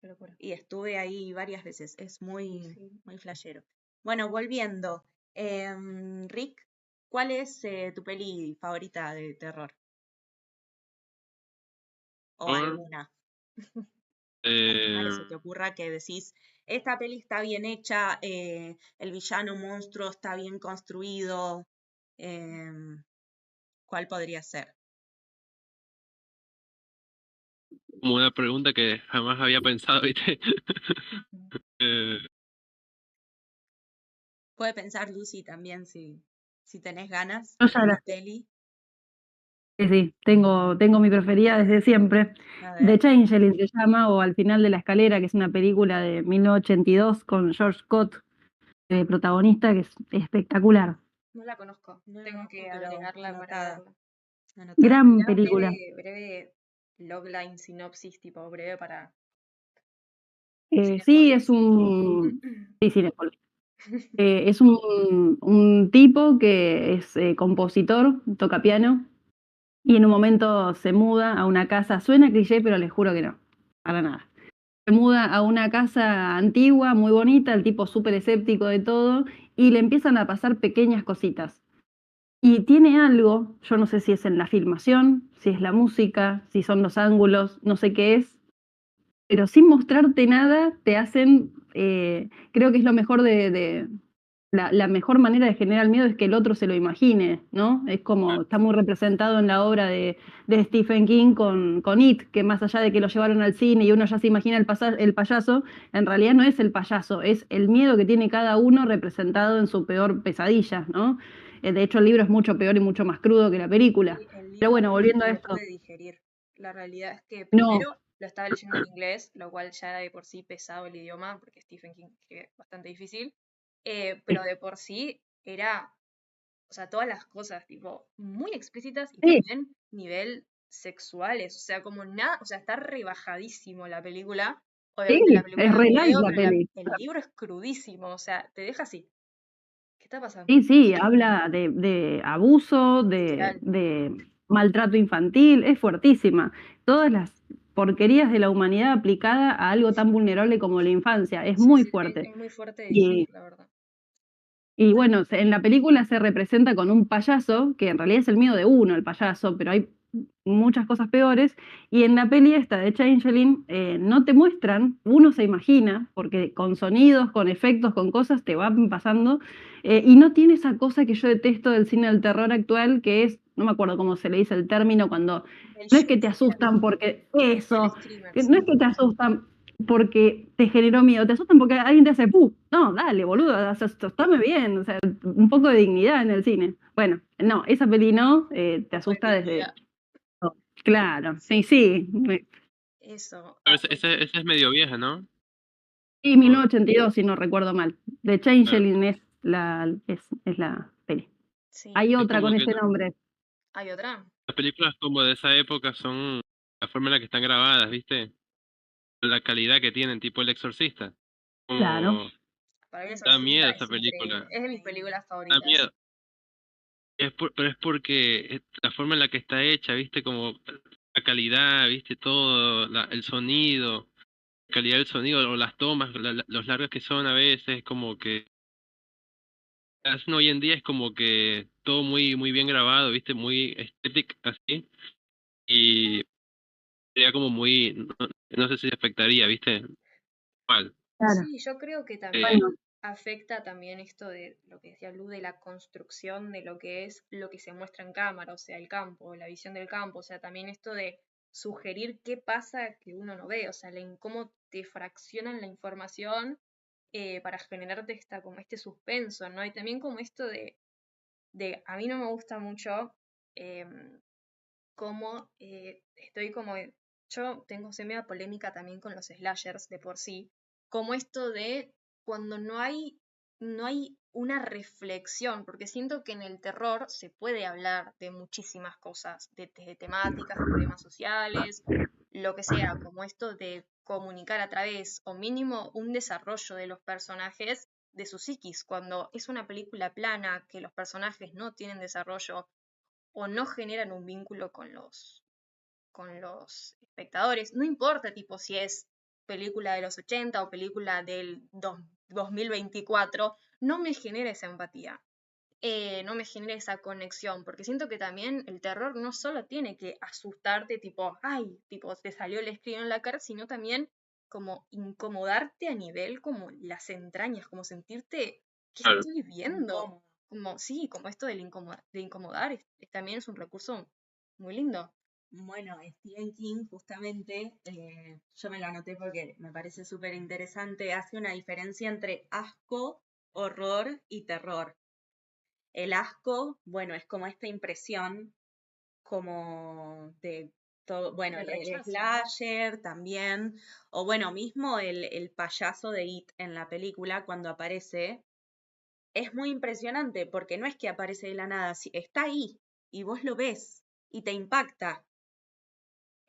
Qué locura. Y estuve ahí varias veces, es muy, Sí. muy flashero. Bueno, volviendo, Rick, ¿cuál es tu peli favorita de terror? ¿O Por, alguna? ¿Alguna que se te eh, ocurra que decís, esta peli está bien hecha, el villano monstruo está bien construido? ¿Cuál podría ser? como una pregunta que jamás había pensado, ¿viste? Eh, Puede pensar Lucy también si tenés ganas Yo de ya una la peli. sí, sí, tengo mi preferida desde siempre. A The ver. Changeling se llama, o Al final de la escalera, que es una película de 1982 con George Scott de protagonista, que es espectacular. No la conozco. No la Tengo conozco, que pero agregarla para anotada, verla. anotada. Gran Ya película. breve logline, sinopsis, tipo breve para Sí, Cinepolis. es un... Sí, Cinépolis. Es un tipo que es compositor, toca piano, y en un momento se muda a una casa, suena cliché, pero les juro que no, para nada. Se muda a una casa antigua, muy bonita, el tipo súper escéptico de todo, y le empiezan a pasar pequeñas cositas. Y tiene algo, yo no sé si es en la filmación, si es la música, si son los ángulos, no sé qué es, pero sin mostrarte nada te hacen, creo que es lo mejor la mejor manera de generar miedo es que el otro se lo imagine, ¿no? Es como, está muy representado en la obra de Stephen King con It, que más allá de que lo llevaron al cine y uno ya se imagina el payaso, en realidad no es el payaso, es el miedo que tiene cada uno representado en su peor pesadilla, ¿no? De hecho, el libro es mucho peor y mucho más crudo que la película. Sí, el Pero libro bueno, volviendo no a lo esto, pude digerir. La realidad es que no, primero lo estaba leyendo en inglés, lo cual ya era de por sí pesado el idioma, porque Stephen King escribe bastante difícil, pero de por sí era, o sea, todas las cosas, tipo, muy explícitas y Sí, también nivel sexuales, o sea, como nada, o sea, está rebajadísimo la película. Obviamente la sí, película es da re light miedo, la pero peli. el libro es crudísimo, o sea, te deja así. ¿Qué está pasando? Sí, sí, habla de abuso, Literal. de maltrato infantil, es fuertísima. Todas las porquerías de la humanidad aplicada a algo tan vulnerable como la infancia, es Sí, muy sí, fuerte. es muy fuerte de Y digerir, la verdad. Y bueno, en la película se representa con un payaso, que en realidad es el miedo de uno, el payaso, pero hay muchas cosas peores. Y en la peli esta de Changeling no te muestran, uno se imagina, porque con sonidos, con efectos, con cosas te van pasando, y no tiene esa cosa que yo detesto del cine del terror actual, que es, no me acuerdo cómo se le dice el término, cuando El no es que jump te scare, asustan porque el eso, screamer, que no sí. es que te asustan porque te generó miedo, te asustan porque alguien te hace ¡puh! No, dale, boludo, asustame bien, o sea, un poco de dignidad en el cine. Bueno, no, esa peli no, te Poco de asusta desde... dignidad. oh, claro, sí, Sí, sí. eso. Pero esa es medio vieja, ¿no? Y O- 1982, si no recuerdo mal. The claro. Changeling es la peli. Sí. Hay Es otra como con que ese nombre. ¿Hay otra? las películas como de esa época son la forma en la que están grabadas, ¿viste? La calidad que tienen, tipo El Exorcista. Claro, Como Para mí El da miedo Exorcista esa es increíble. película, Es de mis películas da favoritas. miedo. Pero es porque la forma en la que está hecha, ¿viste? Como la calidad, ¿viste? Todo, el sonido, la calidad del sonido o las tomas, los largos que son a veces, como que hacen hoy en día es como que todo muy muy bien grabado, ¿viste? Muy estético así y sería como muy no sé si afectaría, ¿viste? Mal. claro. Sí, yo creo que también Eh, Bueno, afecta también esto de lo que decía Lu, de la construcción de lo que es lo que se muestra en cámara, o sea, el campo, la visión del campo, o sea, también esto de sugerir qué pasa que uno no ve, o sea, cómo te fraccionan la información para generarte como este suspenso, ¿no? Y también como esto a mí no me gusta mucho em, cómo estoy como, yo tengo semia polémica también con los slashers de por sí, como esto de cuando no hay una reflexión, porque siento que en el terror se puede hablar de muchísimas cosas, de temáticas, de problemas sociales, lo que sea, como esto de comunicar a través, o mínimo, un desarrollo de los personajes de su psiquis, cuando es una película plana, que los personajes no tienen desarrollo o no generan un vínculo con los espectadores. No importa, tipo, si es película de los 80 o película del 2024, no me genera esa empatía. No me genera esa conexión, porque siento que también el terror no solo tiene que asustarte, tipo, ay, tipo, te salió el escrito en la cara, sino también como incomodarte a nivel como las entrañas, como sentirte, ¿qué claro. estoy viendo? Incómodo. Como, sí, como esto de incomodar también es un recurso muy lindo. Bueno, Stephen King justamente, yo me lo anoté porque me parece súper interesante, hace una diferencia entre asco, horror y terror. El asco, bueno, es como esta impresión como de todo, bueno, Del el rechazo. slasher también, o bueno, mismo el payaso de It en la película cuando aparece, es muy impresionante porque no es que aparece de la nada, está ahí y vos lo ves y te impacta.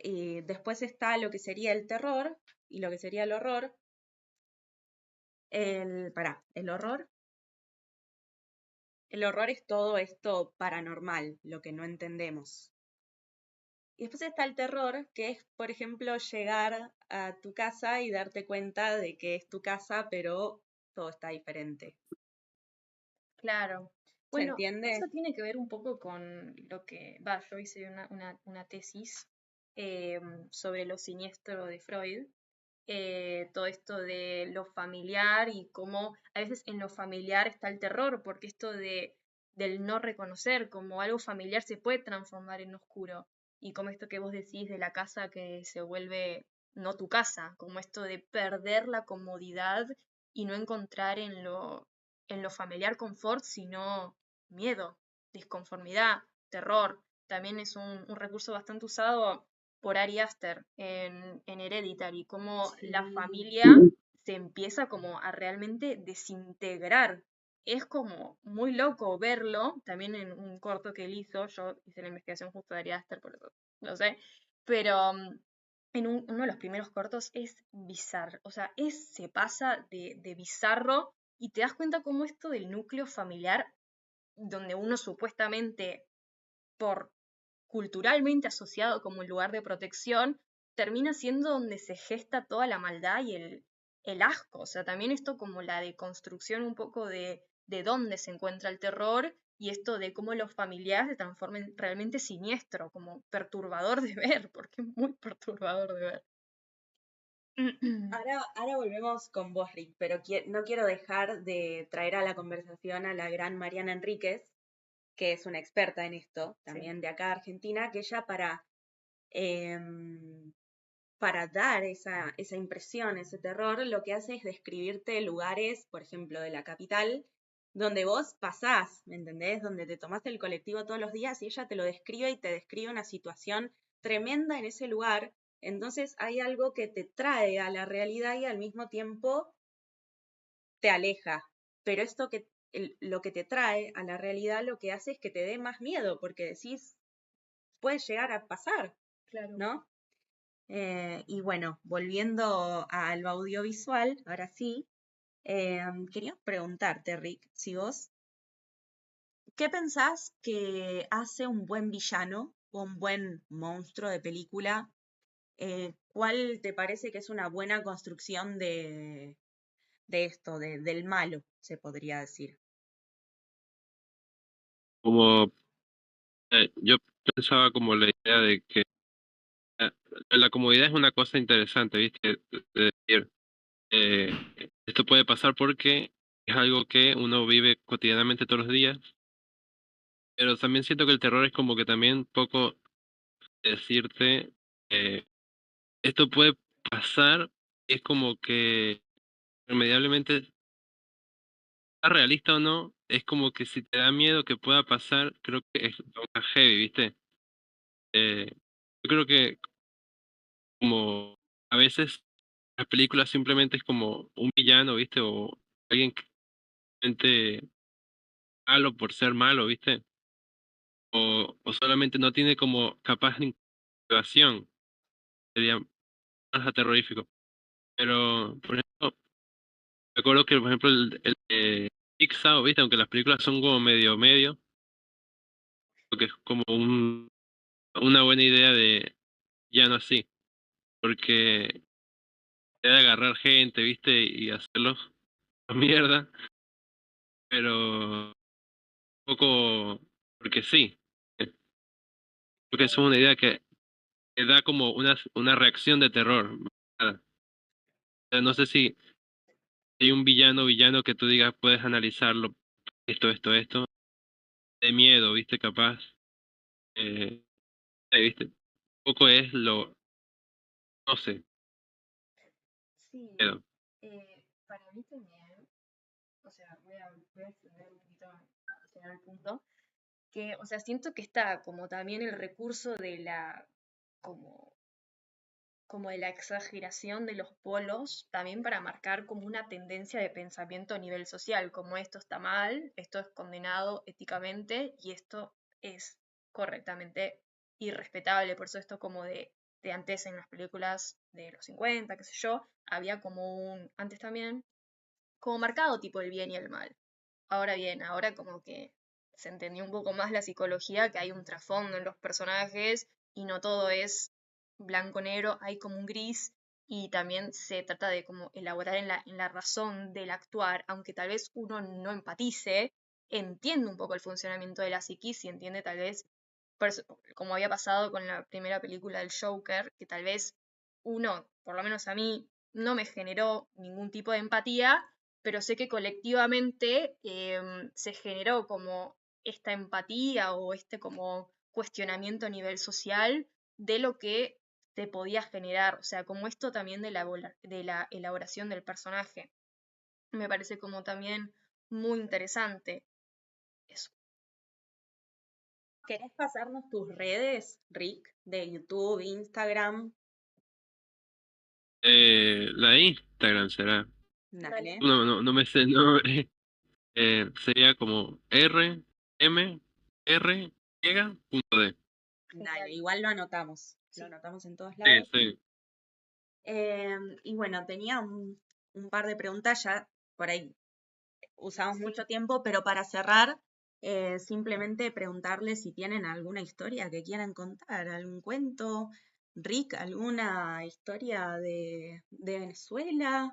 Después está lo que sería el terror y lo que sería el horror. El horror. El horror es todo esto paranormal, lo que no entendemos. Y después está el terror, que es, por ejemplo, llegar a tu casa y darte cuenta de que es tu casa, pero todo está diferente. Claro. ¿Se Bueno, eso entiende? tiene que ver un poco con lo que, yo hice una tesis sobre lo siniestro de Freud, todo esto de lo familiar y cómo a veces en lo familiar está el terror, porque esto del no reconocer como algo familiar se puede transformar en oscuro. Y como esto que vos decís de la casa que se vuelve no tu casa, como esto de perder la comodidad y no encontrar en lo familiar confort, sino miedo, disconformidad, terror. También es un recurso bastante usado por Ari Aster en Hereditary, cómo la Sí. familia se empieza como a realmente desintegrar. Es como muy loco verlo, también en un corto que él hizo, yo hice la investigación justo de Ari Aster, por eso lo sé, pero en uno de los primeros cortos es bizarro, o sea, se pasa de bizarro y te das cuenta cómo esto del núcleo familiar, donde uno supuestamente por culturalmente asociado como un lugar de protección, termina siendo donde se gesta toda la maldad y el asco. O sea, también esto como la deconstrucción un poco de dónde se encuentra el terror y esto de cómo los familiares se transforman realmente siniestro, como perturbador de ver, porque es muy perturbador de ver. Ahora volvemos con vos, Rick, pero no quiero dejar de traer a la conversación a la gran Mariana Enríquez, que es una experta en esto, Sí, también de acá de Argentina, que ella em, para dar esa impresión, ese terror, lo que hace es describirte lugares, por ejemplo, de la capital, donde vos pasás, ¿me entendés? Donde te tomás el colectivo todos los días y ella te lo describe y te describe una situación tremenda en ese lugar. Entonces hay algo que te trae a la realidad y al mismo tiempo te aleja. Pero lo que te trae a la realidad lo que hace es que te dé más miedo, porque decís, puede llegar a pasar, claro. ¿no? Y bueno, volviendo al audiovisual, ahora sí, quería preguntarte, Rick, si vos, ¿qué pensás que hace un buen villano o un buen monstruo de película? ¿Cuál te parece que es una buena construcción de esto, del malo, se podría decir? Como yo pensaba como la idea de que eh, la comodidad es una cosa interesante, ¿viste? De decir, eh, esto puede pasar porque es algo que uno vive cotidianamente todos los días, pero también siento que el terror es como que también poco decirte, eh, esto puede pasar, es como que irremediablemente, sea realista o no, es como que si te da miedo que pueda pasar, creo que es más heavy, ¿viste? Eh, yo creo que como a veces las películas simplemente es como un villano, ¿viste? O alguien que realmente malo por ser malo, ¿viste? O solamente no tiene como capaz de motivación, sería más terrorífico. Pero, por ejemplo, me acuerdo que, por ejemplo, el de Jigsaw, ¿viste? Aunque las películas son como medio medio, porque es como una buena idea de ya no así, porque te de agarrar gente, ¿viste? Y hacerlos mierda, pero un poco porque sí. Porque es una idea que da como una reacción de terror. Nada. O sea, no sé si hay un villano que tú digas, puedes analizarlo, esto, de miedo, ¿viste? Capaz, eh, ¿viste? Un poco es no sé, Sí, miedo. para mí también, o sea, voy a extender un poquito hacia el punto, que, o sea, siento que está como también el recurso de como, como de la exageración de los polos, también para marcar como una tendencia de pensamiento a nivel social, como esto está mal, esto es condenado éticamente y esto es correctamente irrespetable. Por eso esto como de antes en las películas de los 50 qué sé yo, había como antes también, como marcado tipo el bien y el mal. Ahora bien, ahora como que se entendió un poco más la psicología, que hay un trasfondo en los personajes y no todo es blanco-negro, hay como un gris y también se trata de como elaborar en la razón del actuar, aunque tal vez uno no empatice, entiende un poco el funcionamiento de la psiquis y entiende tal vez, como había pasado con la primera película del Joker, que tal vez uno, por lo menos a mí, no me generó ningún tipo de empatía, pero sé que colectivamente se generó como esta empatía o este como cuestionamiento a nivel social de lo que se podía generar, o sea, como esto también de la elaboración del personaje. Me parece como también muy interesante eso. ¿Querés pasarnos tus redes, Rick? De YouTube, Instagram. La de Instagram será. Dale, No me sé el nombre. Sería como rmr.d. dale. Igual lo anotamos. Lo anotamos en todos Sí, lados. sí. Y bueno, tenía un par de preguntas ya, por ahí usamos mucho tiempo, pero para cerrar, simplemente preguntarles si tienen alguna historia que quieran contar, algún cuento. Rick, ¿alguna historia de Venezuela?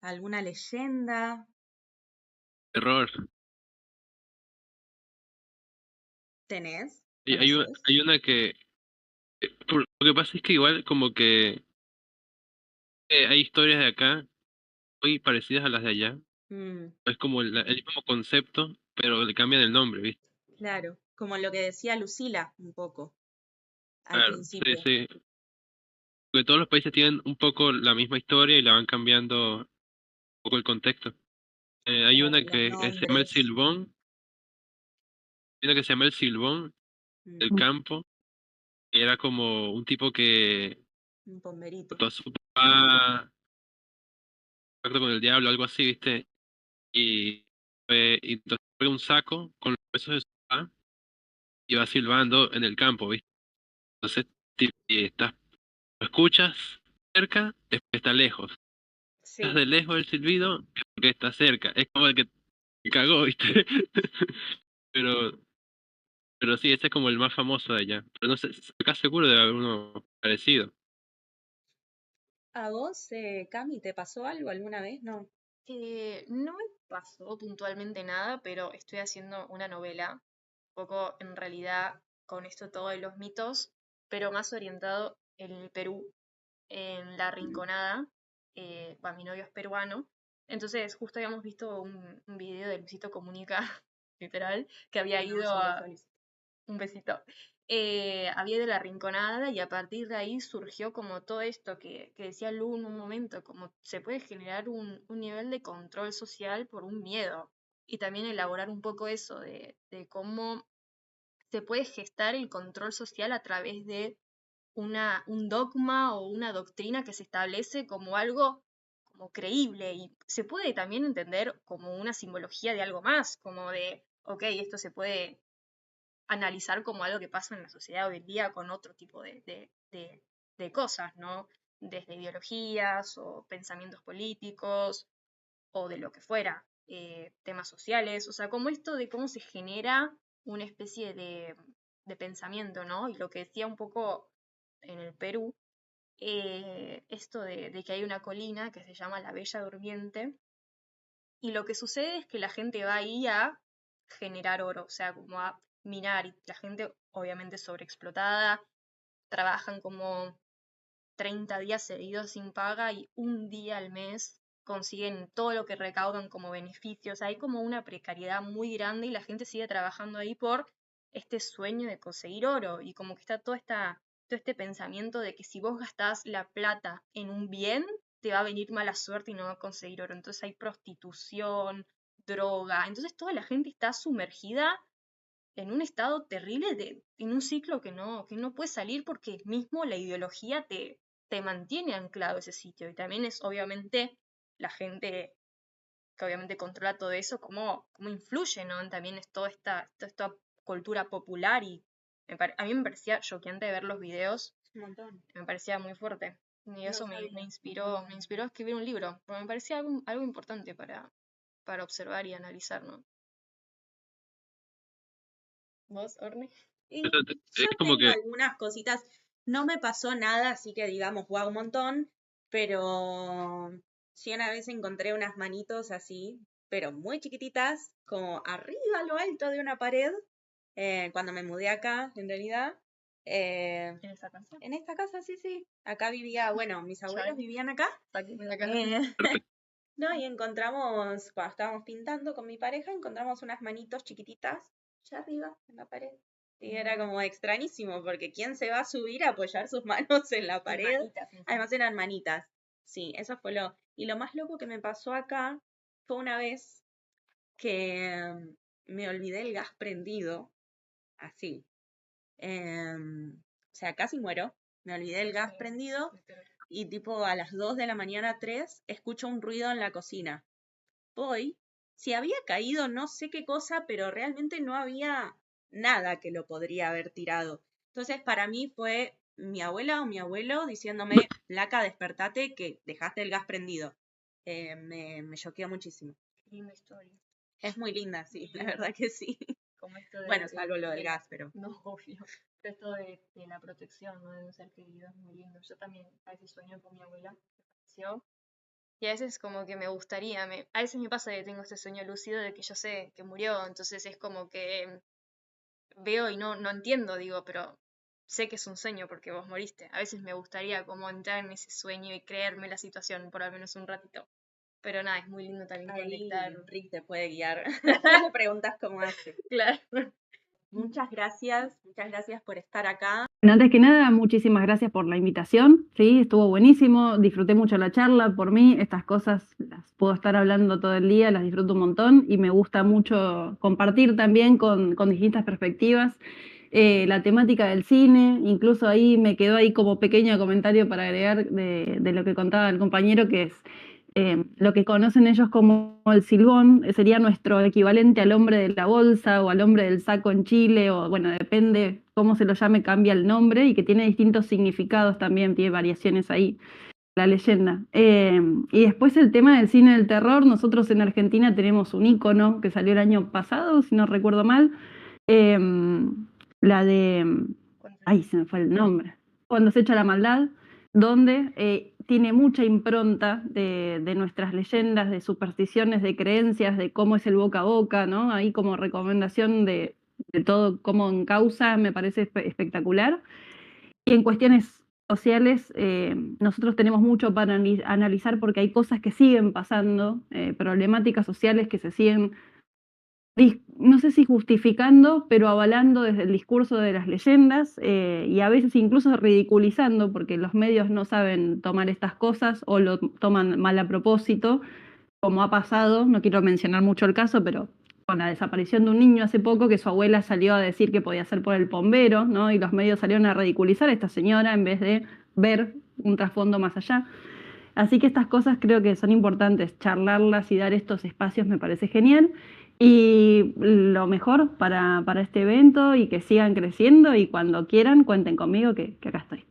¿Alguna leyenda? Terror. ¿Tenés? Y ¿Conoces? hay una que... Lo que pasa es que igual como que hay historias de acá muy parecidas a las de allá. Mm, Es como el mismo concepto, pero le cambian el nombre, ¿viste? claro, como lo que decía Lucila un poco al Claro, sí, principio. sí. Porque todos los países tienen un poco la misma historia y la van cambiando un poco el contexto. Hay Claro, una los que se llama el nombres. Silbón, hay una que se llama el Silbón Mm, del campo, y era como un tipo que un pomberito. mató a su papá, pacto con el diablo, algo así, ¿viste? Y entonces fue un saco con los huesos de su papá y va silbando en el campo, ¿viste? Entonces, y estás, lo escuchas cerca, después está lejos. Estás Sí. de lejos del silbido, es porque está cerca. Es como el que te cagó, ¿viste? Pero, pero sí, ese es como el más famoso de allá. Pero no sé, acá seguro debe haber uno parecido. ¿A vos, Cami, te pasó algo alguna vez? No. No me pasó puntualmente nada, pero estoy haciendo una novela, un poco en realidad con esto todo de los mitos, pero más orientado en el Perú, en La Rinconada. Mi novio es peruano, entonces justo habíamos visto un video de Luisito Comunica, literal, que había Le ido mandamos un beso a, a Liz. un besito. Había de La Rinconada y a partir de ahí surgió como todo esto que decía Lu en un momento, como se puede generar un nivel de control social por un miedo y también elaborar un poco eso de cómo se puede gestar el control social a través de un dogma o una doctrina que se establece como algo como creíble y se puede también entender como una simbología de algo más, como de, ok, esto se puede analizar como algo que pasa en la sociedad hoy en día con otro tipo de cosas, ¿no? Desde ideologías o pensamientos políticos o de lo que fuera, temas sociales, o sea, como esto de cómo se genera una especie de pensamiento, ¿no? Y lo que decía un poco en el Perú, esto de que hay una colina que se llama la Bella Durmiente, y lo que sucede es que la gente va ahí a generar oro, o sea, como a minar, y la gente obviamente sobreexplotada, trabajan como 30 días seguidos sin paga y un día al mes consiguen todo lo que recaudan como beneficios. Hay como una precariedad muy grande y la gente sigue trabajando ahí por este sueño de conseguir oro y como que está todo este pensamiento de que si vos gastás la plata en un bien, te va a venir mala suerte y no va a conseguir oro. Entonces hay prostitución, droga. Entonces toda la gente está sumergida en un estado terrible, en un ciclo que no puede salir porque mismo la ideología te mantiene anclado a ese sitio. Y también es obviamente la gente que obviamente controla todo eso, cómo influye, ¿no? También es toda esta cultura popular y a mí me parecía choqueante ver los videos, Un montón. me parecía muy fuerte. Y No eso sabía. me inspiró a escribir un libro, porque me parecía algo importante para observar y analizar, ¿no? ¿Vos, Orne? Y yo Es como tengo que, algunas cositas. No me pasó nada, así que digamos, wow, un montón. Pero sí una vez encontré unas manitos así, pero muy chiquititas, como arriba a lo alto de una pared, cuando me mudé acá, en realidad. Eh, En esa canción. en esta casa, sí, sí. Acá vivía, bueno, mis Ya abuelos ven, vivían acá. sáquenme de acá. eh, no, y encontramos, cuando estábamos pintando con mi pareja, encontramos unas manitos chiquititas allá arriba, en la pared. Y era como extrañísimo, porque ¿quién se va a subir a apoyar sus manos en la Y pared? manitas encima. Además eran manitas. Sí, eso fue lo... Y lo más loco que me pasó acá fue una vez que me olvidé el gas prendido, así. O sea, casi muero. Me olvidé el gas Sí, prendido literal. y tipo a las 2 de la mañana, 3, escucho un ruido en la cocina. Voy, si había caído no sé qué cosa, pero realmente no había nada que lo podría haber tirado. Entonces para mí fue mi abuela o mi abuelo diciéndome, Flaca, despertate que dejaste el gas prendido. Me choqueó muchísimo. Linda historia. Es muy linda, sí, la Linda. verdad que sí. Como esto Bueno, salvo lo del gas, pero... No, obvio. Pero esto de la protección, ¿no? De un ser querido es muy lindo. Yo también a veces sueño con mi abuela, que falleció. Y a veces como que me gustaría, a veces me pasa que tengo este sueño lúcido de que yo sé que murió, entonces es como que veo y no entiendo, digo, pero sé que es un sueño porque vos moriste. A veces me gustaría como entrar en ese sueño y creerme la situación por al menos un ratito. Pero nada, es muy lindo también Ahí conectar. Rick te puede guiar. Ya le preguntas cómo hace. Claro. Muchas gracias por estar acá. Bueno, antes que nada, muchísimas gracias por la invitación, ¿sí? Estuvo buenísimo, disfruté mucho la charla. Por mí, estas cosas las puedo estar hablando todo el día, las disfruto un montón y me gusta mucho compartir también con distintas perspectivas. La temática del cine, incluso ahí me quedó ahí como pequeño comentario para agregar de lo que contaba el compañero, que es lo que conocen ellos como el silbón, sería nuestro equivalente al hombre de la bolsa o al hombre del saco en Chile, o bueno, depende cómo se lo llame, cambia el nombre y que tiene distintos significados también, tiene variaciones ahí la leyenda. Y después el tema del cine del terror, nosotros en Argentina tenemos un ícono que salió el año pasado, si no recuerdo mal, la de, ay, se me fue el nombre, Cuando se echa la maldad, donde tiene mucha impronta de nuestras leyendas, de supersticiones, de creencias, de cómo es el boca a boca, ¿no? Ahí como recomendación de todo como en causa, me parece espectacular. Y en cuestiones sociales, nosotros tenemos mucho para analizar porque hay cosas que siguen pasando, problemáticas sociales que se siguen, no sé si justificando, pero avalando desde el discurso de las leyendas y a veces incluso ridiculizando porque los medios no saben tomar estas cosas o lo toman mal a propósito, como ha pasado, no quiero mencionar mucho el caso, pero con la desaparición de un niño hace poco que su abuela salió a decir que podía ser por el bombero, ¿no? Y los medios salieron a ridiculizar a esta señora en vez de ver un trasfondo más allá. Así que estas cosas creo que son importantes, charlarlas y dar estos espacios me parece genial. Y lo mejor para este evento y que sigan creciendo y cuando quieran cuenten conmigo que acá estoy.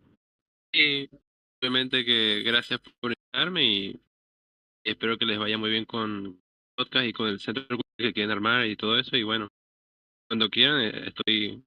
Y obviamente que gracias por invitarme y espero que les vaya muy bien con el podcast y con el centro que quieren armar y todo eso. Y bueno, cuando quieran, estoy